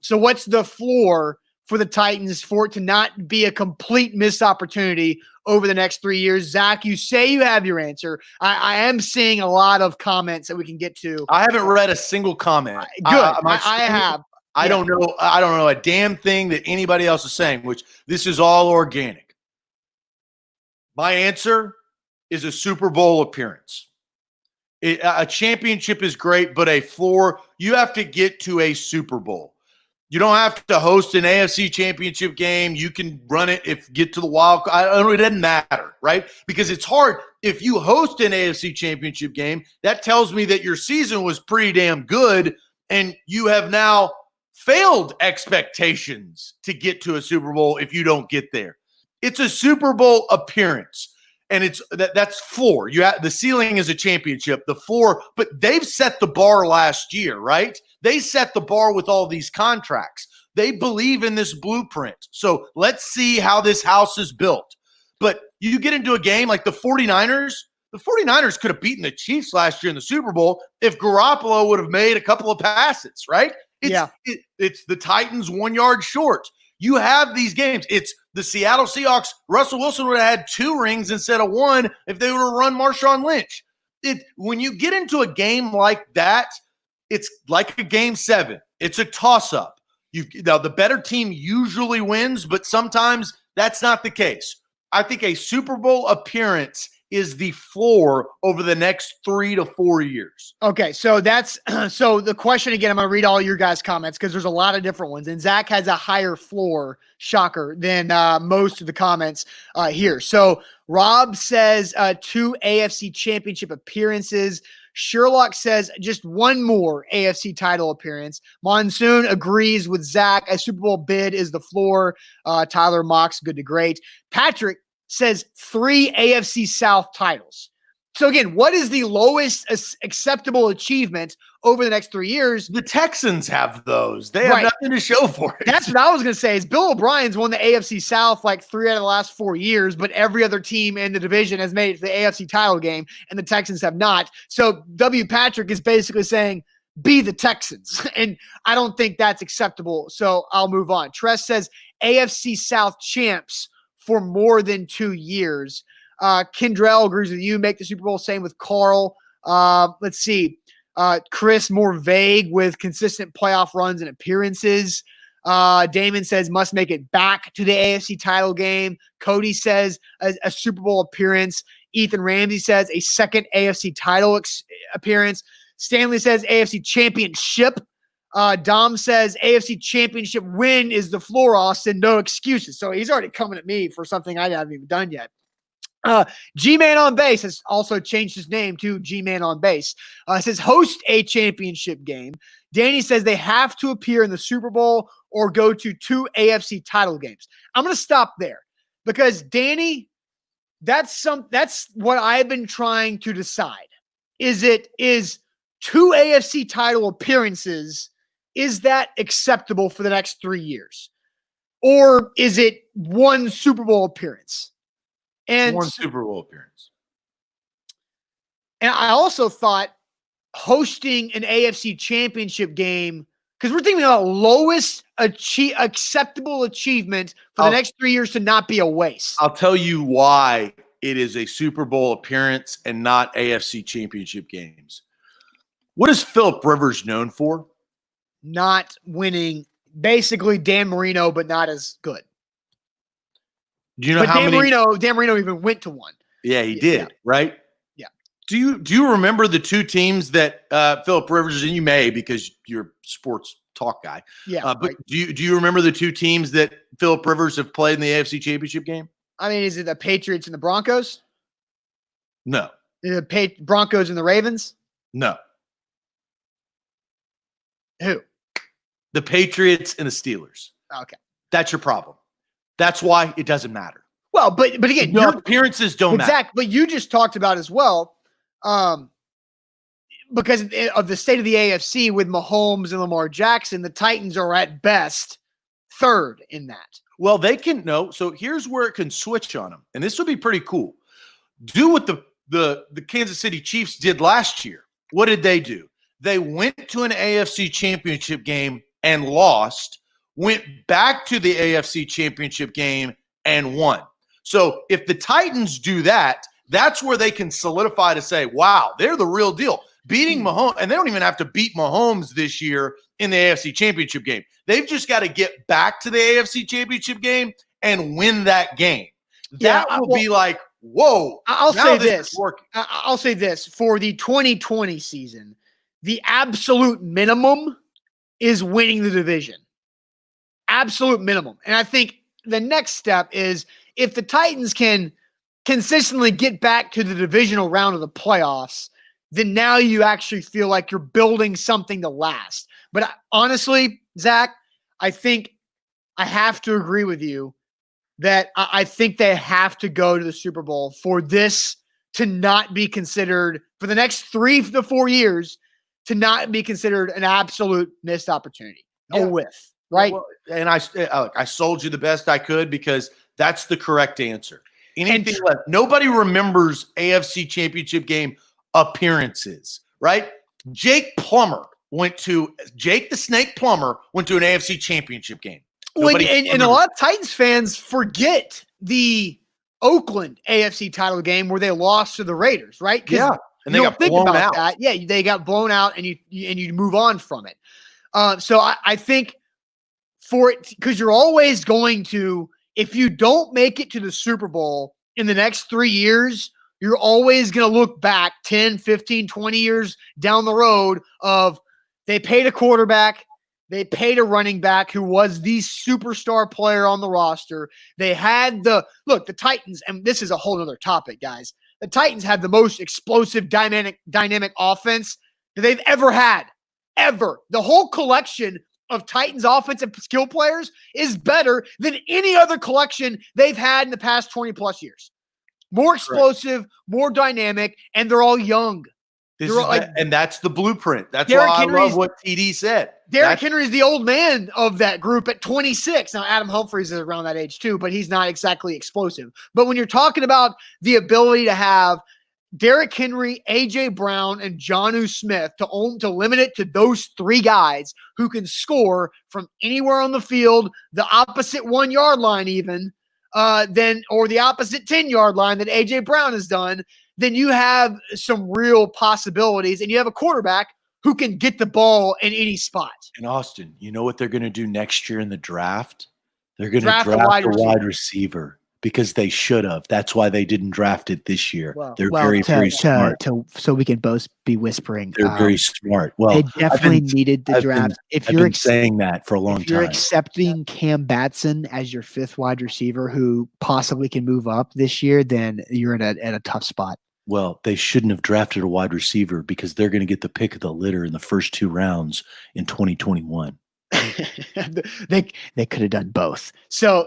So what's the floor for the Titans for it to not be a complete missed opportunity over the next 3 years? Zach, you say you have your answer. I am seeing a lot of comments that we can get to. I haven't read a single comment. Good. I have. I don't know a damn thing that anybody else is saying, which this is all organic. My answer is a Super Bowl appearance. A championship is great, but a floor, you have to get to a Super Bowl. You don't have to host an AFC championship game. You can run it get to the wild card. It doesn't matter, right? Because it's hard. If you host an AFC championship game, that tells me that your season was pretty damn good, and you have now failed expectations to get to a Super Bowl if you don't get there. It's a Super Bowl appearance, and that's floor. The ceiling is a championship, the floor, but they've set the bar last year, right? They set the bar with all these contracts. They believe in this blueprint. So let's see how this house is built. But you get into a game like the 49ers. The 49ers could have beaten the Chiefs last year in the Super Bowl if Garoppolo would have made a couple of passes, right? It's the Titans 1 yard short. You have these games. It's the Seattle Seahawks. Russell Wilson would have had 2 rings instead of 1 if they would have run Marshawn Lynch. When you get into a game like that, it's like a game 7. It's a toss-up. Now, the better team usually wins, but sometimes that's not the case. I think a Super Bowl appearance is the floor over the next 3 to 4 years. Okay, so that's so the question again. I'm going to read all your guys' comments because there's a lot of different ones, and Zach has a higher floor, shocker, than most of the comments here. So Rob says 2 AFC Championship appearances. Sherlock says just 1 more AFC title appearance. Monsoon agrees with Zach. A Super Bowl bid is the floor. Tyler Mox, good to great. Patrick says 3 AFC South titles. So again, what is the lowest acceptable achievement over the next 3 years? The Texans have those. They have nothing to show for it. That's what I was going to say is Bill O'Brien's won the AFC South like 3 out of the last 4 years, but every other team in the division has made it to the AFC title game, and the Texans have not. So W. Patrick is basically saying, be the Texans. And I don't think that's acceptable. So I'll move on. Tress says AFC South champs for more than 2 years. Kendrell agrees with you. Make the Super Bowl. Same with Carl. Let's see. Chris, more vague with consistent playoff runs and appearances. Damon says must make it back to the AFC title game. Cody says a Super Bowl appearance. Ethan Ramsey says a second AFC title appearance. Stanley says AFC championship. Dom says AFC championship win is the floor, Austin. No excuses. So he's already coming at me for something I haven't even done yet. G-Man on Base has also changed his name to G-Man on Base. Says host a championship game. Danny says they have to appear in the Super Bowl or go to 2 AFC title games. I'm going to stop there because Danny, that's what I've been trying to decide. Is 2 AFC title appearances, is that acceptable for the next 3 years? Or is it 1 Super Bowl appearance? And 1 Super Bowl appearance. And I also thought hosting an AFC championship game, because we're thinking about lowest acceptable achievement for the next 3 years to not be a waste. I'll tell you why it is a Super Bowl appearance and not AFC championship games. What is Phillip Rivers known for? Not winning. Basically Dan Marino, but not as good. Do you know how Dan Marino even went to 1. Yeah, he did, right? Yeah. Do you remember the two teams that Phillip Rivers, and you may because you're a sports talk guy. Yeah. But do you remember the two teams that Phillip Rivers have played in the AFC Championship game? I mean, is it the Patriots and the Broncos? No. Is it the Broncos and the Ravens? No. Who? The Patriots and the Steelers. Okay. That's your problem. That's why it doesn't matter. Well, but again, your appearances don't matter. Exactly. But you just talked about as well, because of the state of the AFC with Mahomes and Lamar Jackson, the Titans are at best third in that. Well, they can no. So here's where it can switch on them, and this will be pretty cool. Do what the Kansas City Chiefs did last year. What did they do? They went to an AFC Championship game and lost. Went back to the AFC Championship game and won. So if the Titans do that, that's where they can solidify to say, wow, they're the real deal. Beating Mahomes, and they don't even have to beat Mahomes this year in the AFC Championship game. They've just got to get back to the AFC Championship game and win that game. That will be like, whoa. I'll say this. I'll say this. For the 2020 season, the absolute minimum is winning the division. Absolute minimum. And I think the next step is if the Titans can consistently get back to the divisional round of the playoffs, then now you actually feel like you're building something to last. But honestly, Zach, I think I have to agree with you that I think they have to go to the Super Bowl for this to not be considered, for the next 3 to 4 years, to not be considered an absolute missed opportunity. Yeah. A whiff, right? Well, and I sold you the best I could because that's the correct answer. Anything left. Nobody remembers AFC Championship game appearances, right? Jake the Snake Plummer went to an AFC Championship game. And a lot of Titans fans forget the Oakland AFC title game where they lost to the Raiders, right? Yeah, and they got blown out. That. Yeah, they got blown out, and you move on from it. So I think for it, because you're always going to, if you don't make it to the Super Bowl in the next 3 years, you're always going to look back 10, 15, 20 years down the road of they paid a quarterback, they paid a running back who was the superstar player on the roster. They had the Titans, and this is a whole other topic, guys. The Titans had the most explosive, dynamic offense that they've ever had. Ever. The whole collection of Titans offensive skill players is better than any other collection they've had in the past 20 plus years. More explosive, more dynamic, and they're all young. And that's the blueprint. That's Derrick why I Henry's, love what TD said. Derrick Henry is the old man of that group at 26. Now, Adam Humphries is around that age too, but he's not exactly explosive. But when you're talking about the ability to have Derrick Henry, A.J. Brown, and Jonnu Smith to limit it to those three guys who can score from anywhere on the field, the opposite 1 yard line even, or the opposite 10-yard line that A.J. Brown has done, then you have some real possibilities, and you have a quarterback who can get the ball in any spot. And Austin, you know what they're going to do next year in the draft? They're going to draft a wide receiver because they should have. That's why they didn't draft it this year. They're very smart. So we can both be whispering. They're very smart. Well, they definitely needed the draft. I've been saying that for a long time. If you're accepting Cam Batson as your fifth wide receiver who possibly can move up this year, then you're at a tough spot. Well, they shouldn't have drafted a wide receiver because they're going to get the pick of the litter in the first 2 rounds in 2021. They could have done both. So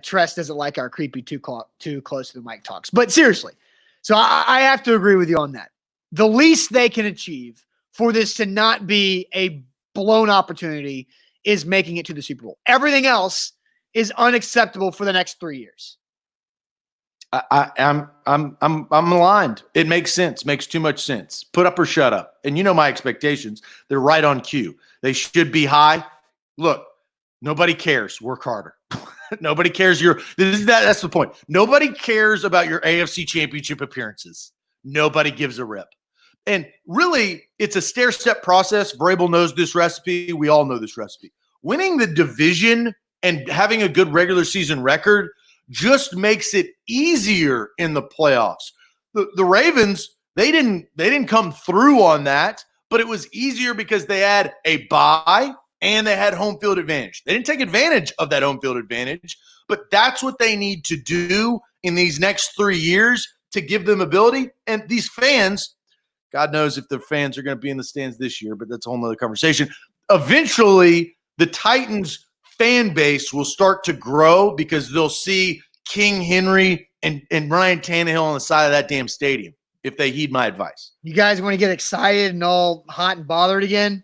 Tress doesn't like our creepy too close to the mic talks. But seriously, so I have to agree with you on that. The least they can achieve for this to not be a blown opportunity is making it to the Super Bowl. Everything else is unacceptable for the next 3 years. I'm aligned. It makes sense. Makes too much sense. Put up or shut up. And you know my expectations. They're right on cue. They should be high. Look, nobody cares. Work harder. Nobody cares. That's the point. Nobody cares about your AFC Championship appearances. Nobody gives a rip. And really, it's a stair-step process. Vrabel knows this recipe. We all know this recipe. Winning the division and having a good regular season record just makes it easier in the playoffs. The Ravens, They didn't come through on that, but it was easier because they had a bye and they had home field advantage. They didn't take advantage of that home field advantage, but that's what they need to do in these next 3 years to give them ability. And these fans, God knows if the fans are going to be in the stands this year, but that's a whole nother conversation. Eventually, the Titans fan base will start to grow because they'll see King Henry and Ryan Tannehill on the side of that damn stadium if they heed my advice. You guys want to get excited and all hot and bothered again?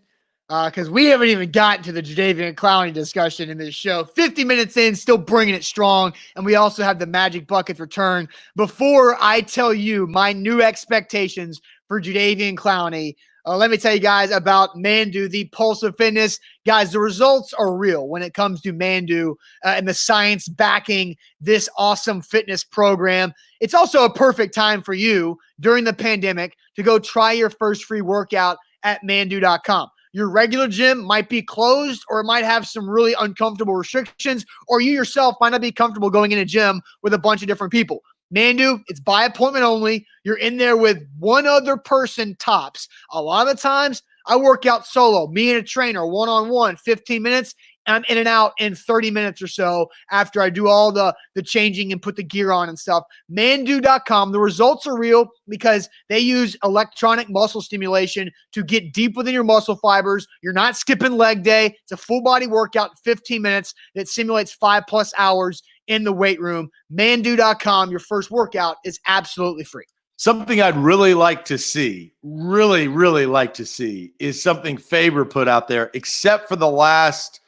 Because we haven't even gotten to the Jadeveon Clowney discussion in this show. 50 minutes in, still bringing it strong. And we also have the Magic Buckets return. Before I tell you my new expectations for Jadeveon Clowney, let me tell you guys about Mandu, the pulse of fitness. Guys, the results are real when it comes to Mandu and the science backing this awesome fitness program. It's also a perfect time for you during the pandemic to go try your first free workout at mandu.com. Your regular gym might be closed or it might have some really uncomfortable restrictions, or you yourself might not be comfortable going in a gym with a bunch of different people. Mandu, it's by appointment only. You're in there with one other person tops. A lot of the times I work out solo, me and a trainer, one-on-one, 15 minutes. I'm in and out in 30 minutes or so after I do all the changing and put the gear on and stuff. Mandu.com, the results are real because they use electronic muscle stimulation to get deep within your muscle fibers. You're not skipping leg day. It's a full body workout in 15 minutes that simulates 5+ hours in the weight room. Mandu.com, your first workout is absolutely free. Something I'd really like to see, really like to see, is something Faber put out there, except for the last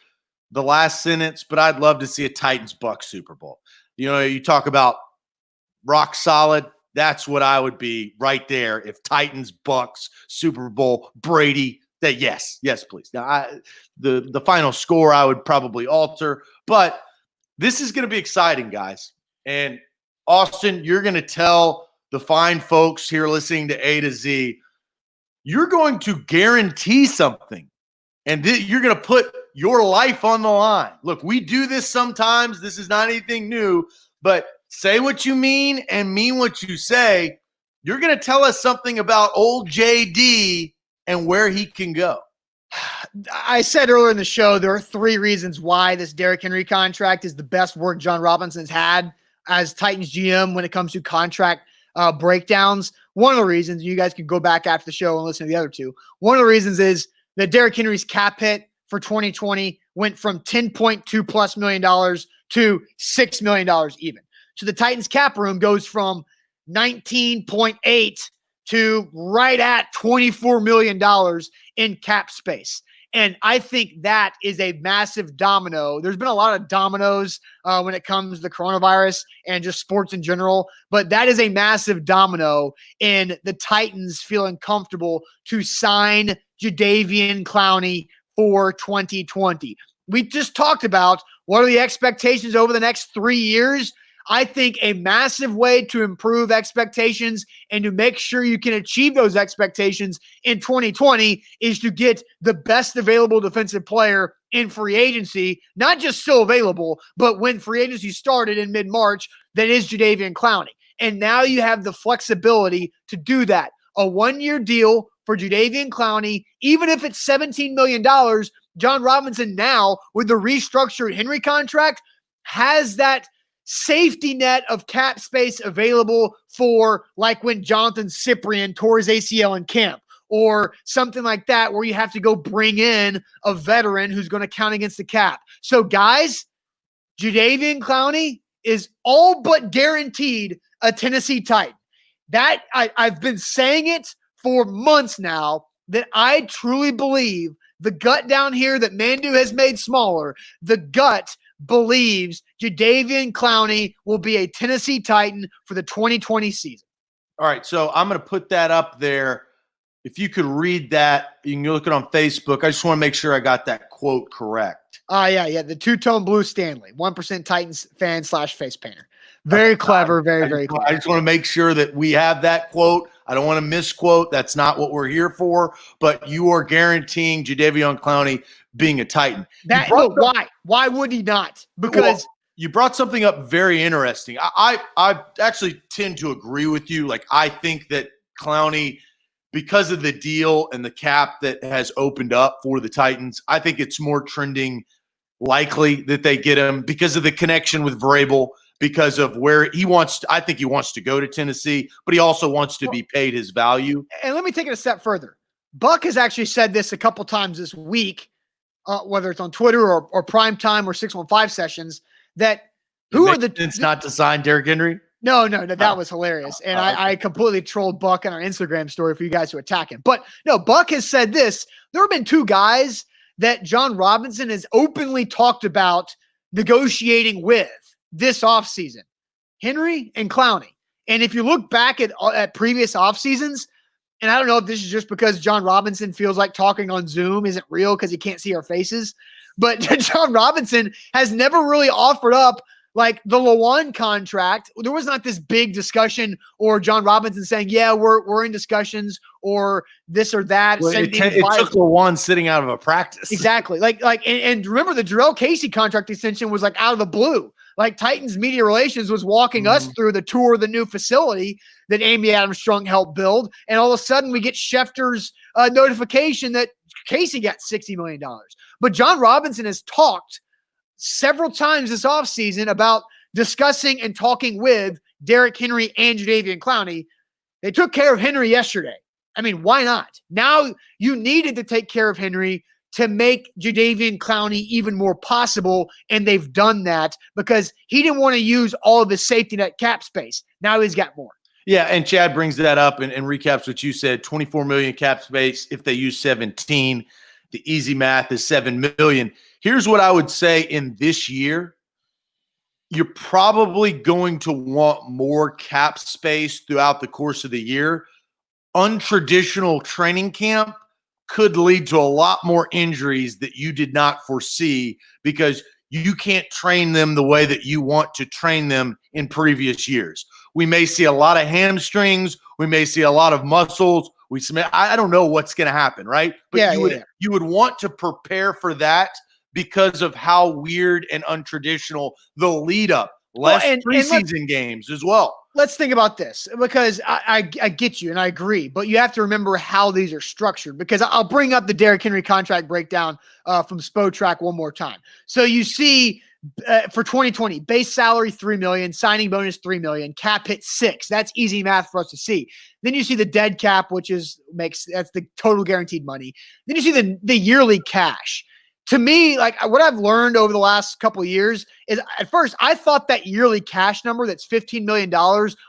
sentence, but I'd love to see a Titans-Bucks Super Bowl. You know, you talk about rock solid. That's what I would be right there if Titans-Bucks Super Bowl, Brady. That yes, please. Now, the final score I would probably alter, but this is going to be exciting, guys. And Austin, you're going to tell the fine folks here listening to A to Z, you're going to guarantee something, and you're going to put your life on the line. Look, we do this sometimes. This is not anything new, but say what you mean and mean what you say. You're going to tell us something about old JD and where he can go. I said earlier in the show, there are 3 reasons why this Derrick Henry contract is the best work Jon Robinson's had as Titans GM when it comes to contract breakdowns. One of the reasons, you guys can go back after the show and listen to the other 2. One of the reasons is that Derrick Henry's cap hit for 2020 went from $10.2+ million to $6 million even. So the Titans cap room goes from 19.8 to right at $24 million in cap space. And I think that is a massive domino. There's been a lot of dominoes when it comes to the coronavirus and just sports in general, but that is a massive domino in the Titans feeling comfortable to sign Jadeveon Clowney for 2020. We just talked about what are the expectations over the next 3 years. I think a massive way to improve expectations and to make sure you can achieve those expectations in 2020 is to get the best available defensive player in free agency, not just still available, but when free agency started in mid-March, that is Jadeveon Clowney. And now you have the flexibility to do that. A 1-year deal for Jadeveon Clowney, even if it's $17 million, Jon Robinson now, with the restructured Henry contract, has that safety net of cap space available for like when Jonathan Cyprien tore his ACL in camp or something like that where you have to go bring in a veteran who's going to count against the cap. So guys, Jadeveon Clowney is all but guaranteed a Tennessee Titan. That I've been saying it for months now that I truly believe the gut down here that Mandu has made smaller, the gut believes Jadeveon Clowney will be a Tennessee Titan for the 2020 season. All right, so I'm going to put that up there. If you could read that, you can look it on Facebook. I just want to make sure I got that quote correct. Yeah. The two-tone blue Stanley, 1% Titans fan / face painter. Very clever, very clever. I just want to make sure that we have that quote. I don't want to misquote. That's not what we're here for. But you are guaranteeing Jadeveon Clowney being a Titan. Why? Why would he not? Because you brought something up very interesting. I actually tend to agree with you. Like, I think that Clowney, because of the deal and the cap that has opened up for the Titans, I think it's more trending likely that they get him because of the connection with Vrabel, because of where he wants to, I think he wants to go to Tennessee, but he also wants to be paid his value. And let me take it a step further. Buck has actually said this a couple times this week, whether it's on Twitter or Primetime or 615 sessions, that it's not to sign Derrick Henry? No, that was hilarious. And I completely trolled Buck on our Instagram story for you guys to attack him. But no, Buck has said this. There have been two guys that Jon Robinson has openly talked about negotiating with this offseason, Henry and Clowney. And if you look back at previous off seasons, and I don't know if this is just because Jon Robinson feels like talking on Zoom isn't real because he can't see our faces, but Jon Robinson has never really offered up like the Lawan contract. There was not this big discussion or Jon Robinson saying, yeah, we're in discussions or this or that. Well, it took Lawan sitting out of a practice. Exactly. And remember the Jarrell Casey contract extension was like out of the blue. Like Titans media relations was walking us through the tour of the new facility that Amy Adams-Strunk helped build. And all of a sudden we get Schefter's notification that Casey got $60 million. But Jon Robinson has talked several times this offseason about discussing and talking with Derrick Henry and Jadeveon Clowney. They took care of Henry yesterday. I mean, why not? Now you needed to take care of Henry to make Jadeveon Clowney even more possible, and they've done that because he didn't want to use all of his safety net cap space. Now he's got more. Yeah, and Chad brings that up and recaps what you said, $24 million cap space if they use 17. The easy math is $7 million. Here's what I would say in this year. You're probably going to want more cap space throughout the course of the year. Untraditional training camp could lead to a lot more injuries that you did not foresee because you can't train them the way that you want to train them in previous years. We may see a lot of hamstrings. We may see a lot of muscles. I don't know what's going to happen, right? But you would want to prepare for that because of how weird and untraditional the lead up, less preseason games as well. Let's think about this because I get you and I agree, but you have to remember how these are structured because I'll bring up the Derrick Henry contract breakdown from SpoTrack one more time. So you see for 2020, base salary $3 million, signing bonus $3 million, cap hit $6 million. That's easy math for us to see. Then you see the dead cap, which that's the total guaranteed money. Then you see the yearly cash. To me, like what I've learned over the last couple of years is at first I thought that yearly cash number that's $15 million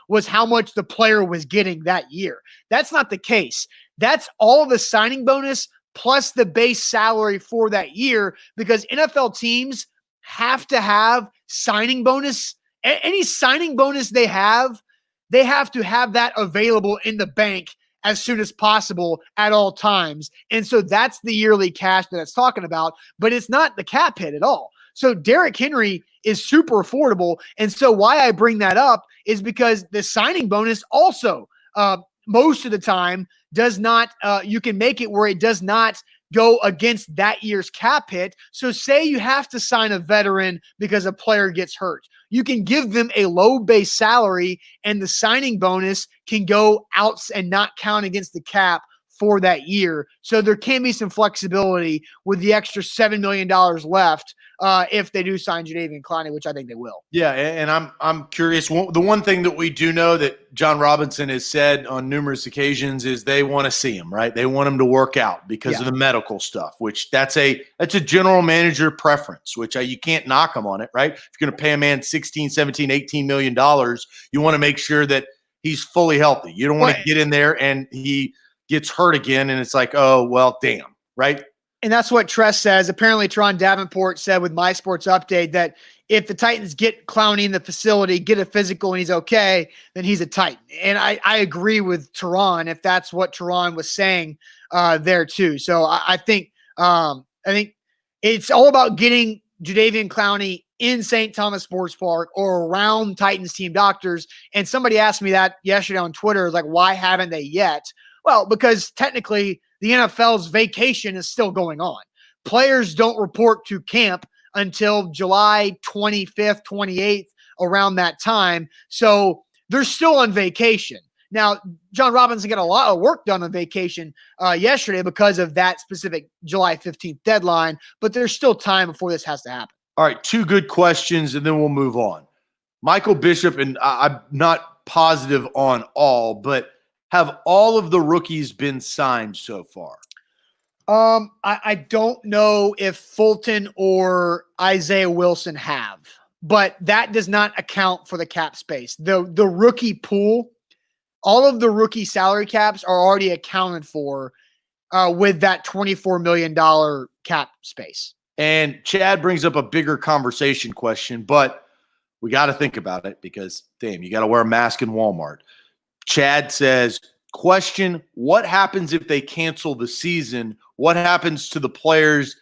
was how much the player was getting that year. That's not the case. That's all the signing bonus plus the base salary for that year because NFL teams have to have signing bonus. Any signing bonus they have to have that available in the bank as soon as possible at all times. And so that's the yearly cash that it's talking about, but it's not the cap hit at all. So Derrick Henry is super affordable. And so why I bring that up is because the signing bonus also most of the time does not, you can make it where it does not go against that year's cap hit. So say you have to sign a veteran because a player gets hurt. You can give them a low base salary and the signing bonus can go out and not count against the cap for that year. So there can be some flexibility with the extra $7 million left if they do sign Jadeveon Clowney, which I think they will. Yeah, and I'm curious. The one thing that we do know that Jon Robinson has said on numerous occasions is they want to see him, right? They want him to work out because of the medical stuff, which that's a general manager preference, which you can't knock him on it, right? If you're going to pay a man $16, $17, $18 million, you want to make sure that he's fully healthy. You don't want to get in there and he gets hurt again, and it's like, oh, well, damn, right? And that's what Tress says. Apparently, Teron Davenport said with My Sports Update that if the Titans get Clowney in the facility, get a physical, and he's okay, then he's a Titan. And I agree with Teron if that's what Teron was saying there too. So I think it's all about getting Jadeveon Clowney in St. Thomas Sports Park or around Titans team doctors. And somebody asked me that yesterday on Twitter, like, why haven't they yet? Well, because technically the NFL's vacation is still going on. Players don't report to camp until July 25th, 28th, around that time. So they're still on vacation. Now, Jon Robinson got a lot of work done on vacation yesterday because of that specific July 15th deadline, but there's still time before this has to happen. All right, 2 good questions, and then we'll move on. Michael Bishop, and I'm not positive on all, but have all of the rookies been signed so far? I don't know if Fulton or Isaiah Wilson have, but that does not account for the cap space. The rookie pool, all of the rookie salary caps are already accounted for with that $24 million cap space. And Chad brings up a bigger conversation question, but we got to think about it because, damn, you got to wear a mask in Walmart. Chad says, question, what happens if they cancel the season? What happens to the players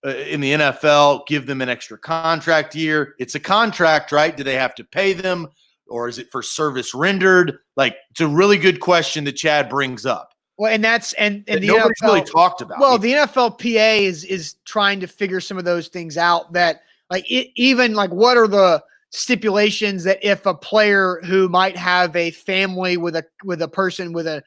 in the NFL? Give them an extra contract year. It's a contract, right? Do they have to pay them, or is it for service rendered? Like, it's a really good question that Chad brings up. Well, and that's and the nobody's NFL, really talked about. Well, the NFLPA is trying to figure some of those things out. That even what are the stipulations that if a player who might have a family with a person with a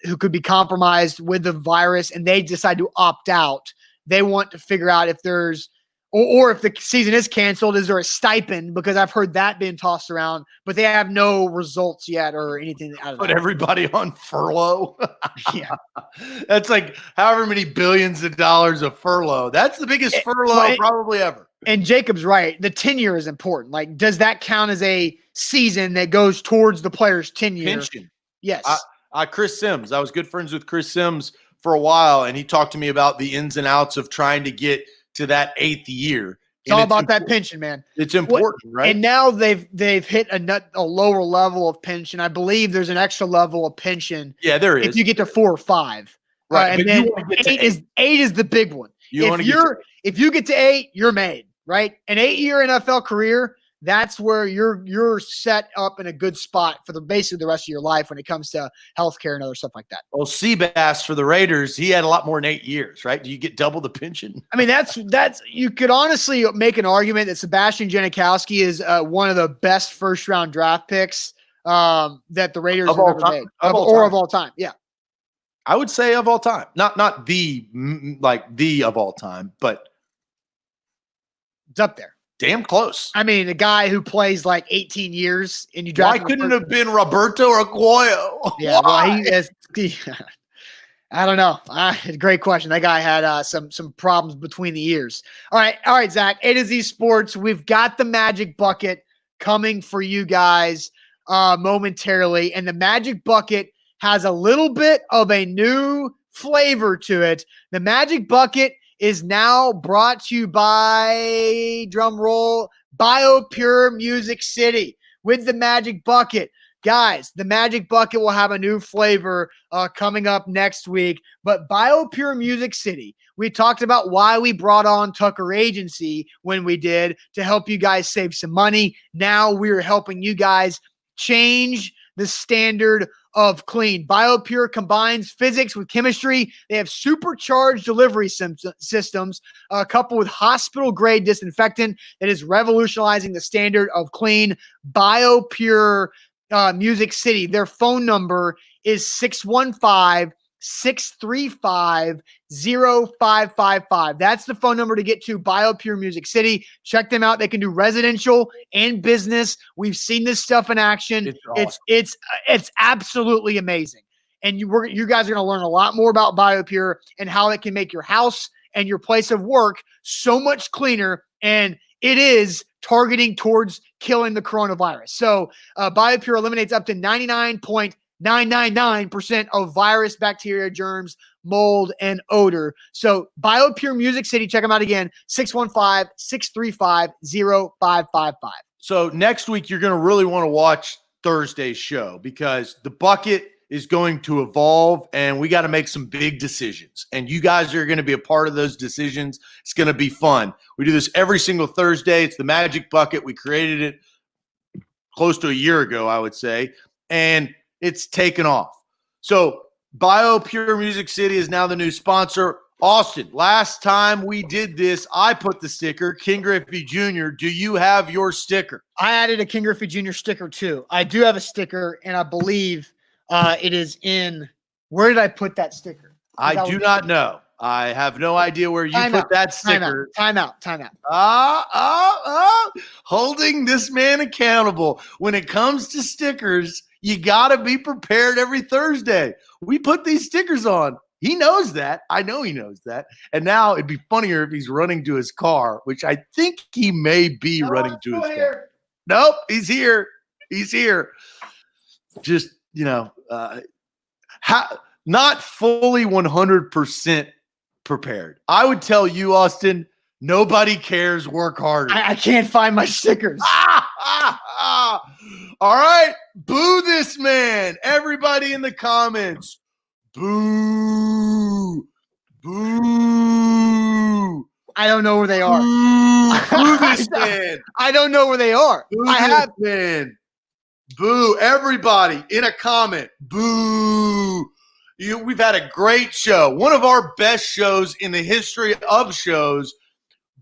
who could be compromised with the virus and they decide to opt out, they want to figure out if there's or if the season is canceled, is there a stipend? Because I've heard that being tossed around, but they have no results yet or anything out of that. Put everybody on furlough. Yeah. That's like however many billions of dollars of furlough. That's the biggest furlough probably ever. And Jacob's right. The tenure is important. Like, does that count as a season that goes towards the player's tenure? Pension. Yes. Chris Sims. I was good friends with Chris Sims for a while, and he talked to me about the ins and outs of trying to get to that 8th year. It's all about that pension, man. It's important, right? And now they've hit a lower level of pension. I believe there's an extra level of pension. Yeah, there is. If you get to 4 or 5, right? And then 8 is the big one. If you get to 8, you're made, right? An 8-year NFL career, that's where you're set up in a good spot for basically the rest of your life when it comes to healthcare and other stuff like that. Well, Seabass for the Raiders, he had a lot more than 8 years, right? Do you get double the pension? I mean, that's you could honestly make an argument that Sebastian Janikowski is one of the best first-round draft picks that the Raiders have ever made, of all time. Yeah, I would say of all time, not the of all time, but it's up there. Damn close. I mean, a guy who plays like 18 years and you draft. Why couldn't it have been Roberto Aguayo? Yeah, well, I don't know. Great question. That guy had some problems between the years. All right, Zach. A to Z Sports. We've got the Magic Bucket coming for you guys momentarily, and the Magic Bucket has a little bit of a new flavor to it. The Magic Bucket is now brought to you by, drum roll, BioPure Music City with the Magic Bucket. Guys, the Magic Bucket will have a new flavor coming up next week, but BioPure Music City, we talked about why we brought on Tucker Agency when we did to help you guys save some money. Now we're helping you guys change the standard of clean. BioPure combines physics with chemistry. They have supercharged delivery systems coupled with hospital-grade disinfectant that is revolutionizing the standard of clean. BioPure Music City. Their phone number is 615-635-0555. That's the phone number to get to BioPure Music City. Check them out. They can do residential and business. We've seen this stuff in action. It's absolutely amazing. And you guys are going to learn a lot more about BioPure and how it can make your house and your place of work so much cleaner. And it is targeting towards killing the coronavirus. So BioPure eliminates up to 99.999% of virus, bacteria, germs, mold, and odor. So BioPure Music City, check them out again, 615-635-0555. So next week, you're going to really want to watch Thursday's show because the bucket is going to evolve and we got to make some big decisions. And you guys are going to be a part of those decisions. It's going to be fun. We do this every single Thursday. It's the Magic Bucket. We created it close to a year ago, I would say, and it's taken off. So BioPure Music City is now the new sponsor. Austin, last time we did this, I put the sticker. King Griffey Jr., do you have your sticker? I added a King Griffey Jr. sticker too. I do have a sticker, and I believe it is in. Where did I put that sticker? I do not know. I have no idea where you put that sticker. Time out. Holding this man accountable. When it comes to stickers, you got to be prepared every Thursday. We put these stickers on. He knows that. I know he knows that. And now it'd be funnier if he's running to his car, which I think he may be running to his car. Nope, he's here. He's here. Just, not fully 100% prepared. I would tell you, Austin, nobody cares. Work harder. I can't find my stickers. All right. Boo this man. Everybody in the comments. Boo. Boo. I don't know where they are. Boo this man. I don't know where they are. Boo this man. Boo. Everybody in a comment. Boo. We've had a great show. One of our best shows in the history of shows.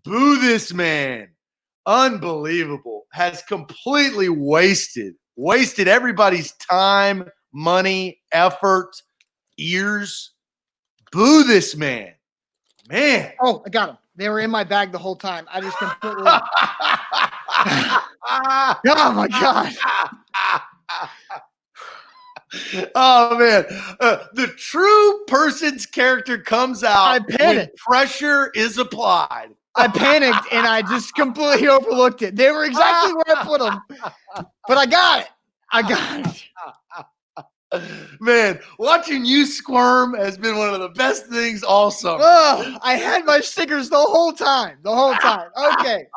Boo this man. Unbelievable. Has completely wasted everybody's time, money, effort, ears. Boo this man. Man. Oh, I got them. They were in my bag the whole time. I just completely. Oh, my God. Oh, man. The true person's character comes out when pressure is applied. I panicked, and I just completely overlooked it. They were exactly where I put them. But I got it. Man, watching you squirm has been one of the best things all summer. Oh, I had my stickers the whole time. Okay.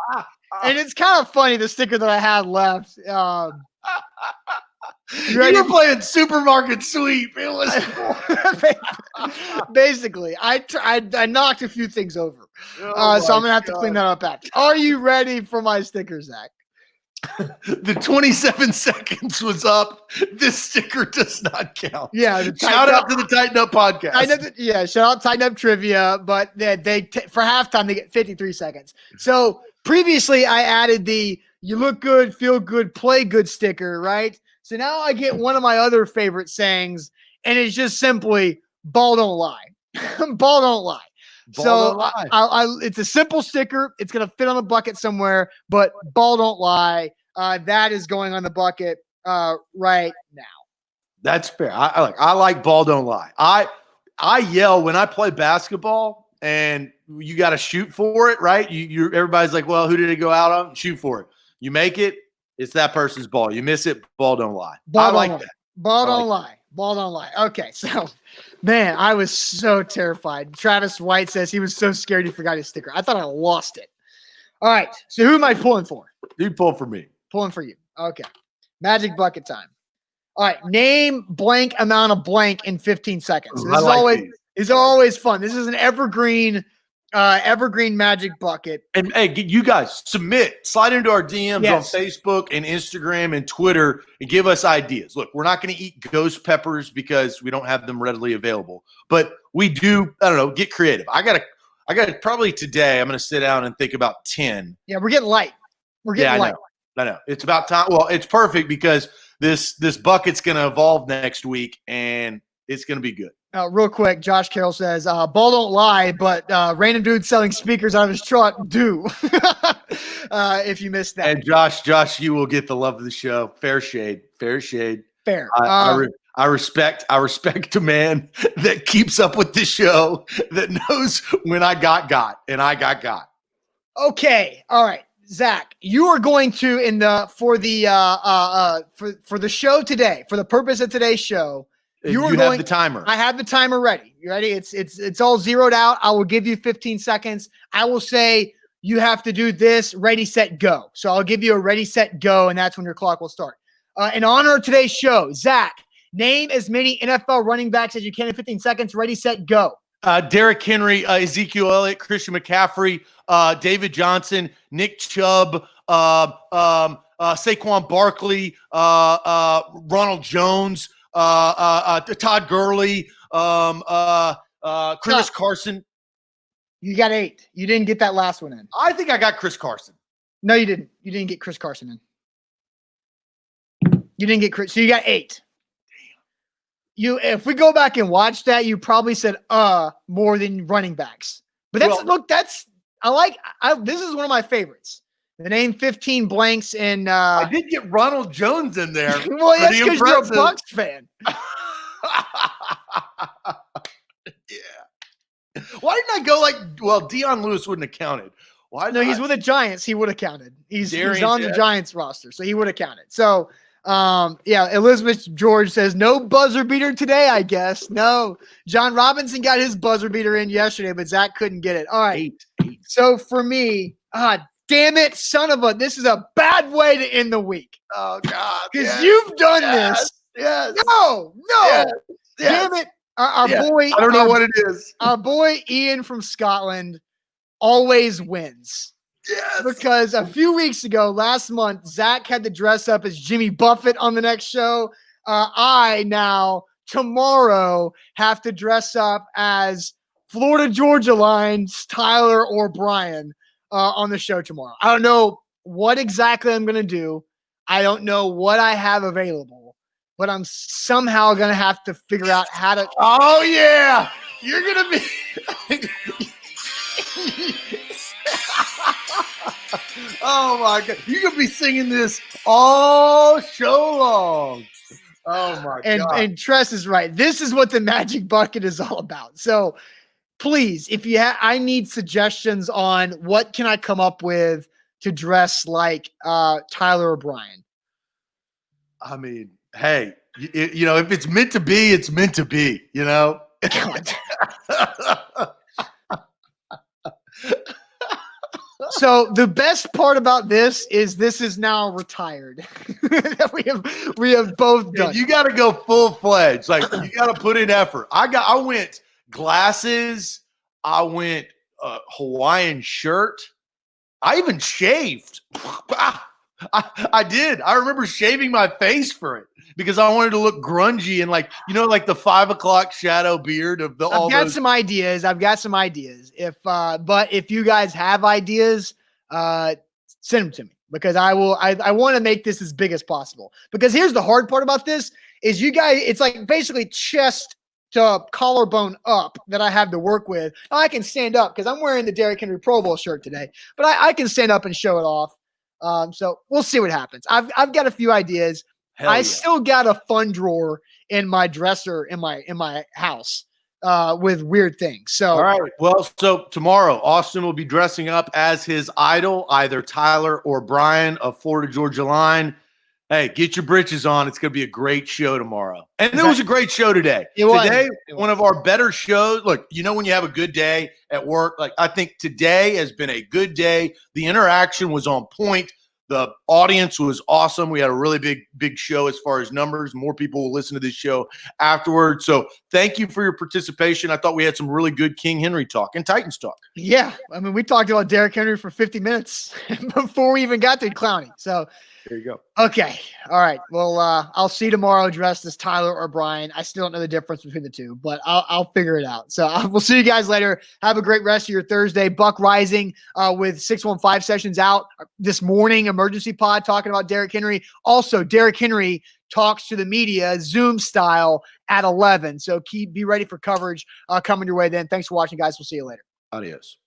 And it's kind of funny, the sticker that I had left. You were playing Supermarket Sweep. It was basically. I knocked a few things over, so I'm gonna have to clean that up after. Are you ready for my sticker, Zach? The 27 seconds was up. This sticker does not count. Yeah. Shout out to the Tighten Up podcast. Shout out Tighten Up Trivia, but they for halftime they get 53 seconds. So previously I added the "you look good, feel good, play good" sticker, right? So now I get one of my other favorite sayings, and it's just simply "ball don't lie." Ball don't lie. It's a simple sticker. It's going to fit on the bucket somewhere, but ball don't lie. That is going on the bucket right now. That's fair. I like ball don't lie. I yell when I play basketball, and you got to shoot for it, right? Everybody's like, well, who did it go out on? Shoot for it. You make it, it's that person's ball. You miss it, ball don't lie. Ball don't lie. Okay, so man, I was so terrified. Travis White says he was so scared he forgot his sticker. I thought I lost it. All right, so who am I pulling for? You pull for me. Pulling for you. Okay. Magic bucket time. All right, name blank amount of blank in 15 seconds. This is always fun. This is an evergreen Magic bucket. And hey, you guys slide into our DMs on Facebook and Instagram and Twitter and give us ideas. Look, we're not going to eat ghost peppers because we don't have them readily available, but we do, get creative. I got to probably today, I'm going to sit down and think about 10. Yeah. We're getting light. I know. It's about time. Well, it's perfect because this bucket's going to evolve next week and it's going to be good. Real quick, Josh Carroll says, ball don't lie, but random dude selling speakers out of his truck do. If you missed that. And Josh, you will get the love of the show. Fair shade. Fair. I respect a man that keeps up with the show, that knows when I got, and I got. Okay. All right. Zach, you are going to for the show today, for the purpose of today's show. You have the timer. I have the timer ready. You ready? It's all zeroed out. I will give you 15 seconds. I will say you have to do this, ready, set, go. So I'll give you a ready, set, go, and that's when your clock will start. In honor of today's show, Zach, name as many NFL running backs as you can in 15 seconds. Ready, set, go. Derrick Henry, Ezekiel Elliott, Christian McCaffrey, David Johnson, Nick Chubb, Saquon Barkley, Ronald Jones, Todd Gurley, Chris Carson. You got 8. You didn't get that last one in. I think I got Chris Carson. No, you didn't. You didn't get Chris Carson in. You didn't get Chris. So you got 8. If we go back and watch that, you probably said more than running backs. But this is one of my favorites. The name 15 blanks and I did get Ronald Jones in there. Well, that's because you're a Bucs fan. Yeah. Why didn't I go Deion Lewis wouldn't have counted. Why? No, he's with the Giants. He would have counted. He's on the yeah. Giants roster, so he would have counted. So, Elizabeth George says no buzzer beater today. I guess no. Jon Robinson got his buzzer beater in yesterday, but Zach couldn't get it. All right. 8. So for me, damn it, son of a! This is a bad way to end the week. Oh God! Because you've done this. Yes. No. Yes. Damn it! Our boy. I don't know what it is. Our boy Ian from Scotland always wins. Yes. Because a few weeks ago, last month, Zach had to dress up as Jimmy Buffett on the next show. I now, tomorrow, have to dress up as Florida Georgia Line's Tyler or Brian on the show tomorrow. I don't know what exactly I'm going to do. I don't know what I have available, but I'm somehow going to have to figure out how to. Oh, yeah. You're going to be. Oh my God! You could be singing this all show long. Oh my God! And Tress is right. This is what the Magic Bucket is all about. So please, if you I need suggestions on what can I come up with to dress like Tyler O'Brien. I mean, hey, if it's meant to be, it's meant to be. So the best part about this is now retired. we have both done. You got to go full fledged. Like you got to put in effort. I went glasses. I went Hawaiian shirt. I even shaved. I did. I remember shaving my face for it because I wanted to look grungy and like the 5 o'clock shadow beard of the. I've got some ideas. But if you guys have ideas, send them to me because I want to make this as big as possible. Because here's the hard part about this is you guys. It's like basically chest to collarbone up that I have to work with. Now I can stand up because I'm wearing the Derrick Henry Pro Bowl shirt today, but I can stand up and show it off. So we'll see what happens. I've got a few ideas. I still got a fun drawer in my dresser in my house with weird things. So all right. Well, so tomorrow Austin will be dressing up as his idol, either Tyler or Brian of Florida Georgia Line. Hey, get your britches on. It's going to be a great show tomorrow. And it was a great show today. Today, one of our better shows. Look, when you have a good day at work, like I think today has been a good day. The interaction was on point. The audience was awesome. We had a really big show as far as numbers. More people will listen to this show afterwards. So thank you for your participation. I thought we had some really good King Henry talk and Titans talk. Yeah. I mean, we talked about Derrick Henry for 50 minutes before we even got to Clowney. So there you go. Okay. All right. Well, I'll see you tomorrow dressed as Tyler or Brian. I still don't know the difference between the two, but I'll figure it out. So we'll see you guys later. Have a great rest of your Thursday. Buck Rising with 615 sessions out this morning. Emergency pod talking about Derrick Henry. Also, Derrick Henry talks to the media Zoom style at 11. So be ready for coverage coming your way then. Thanks for watching, guys. We'll see you later. Adios.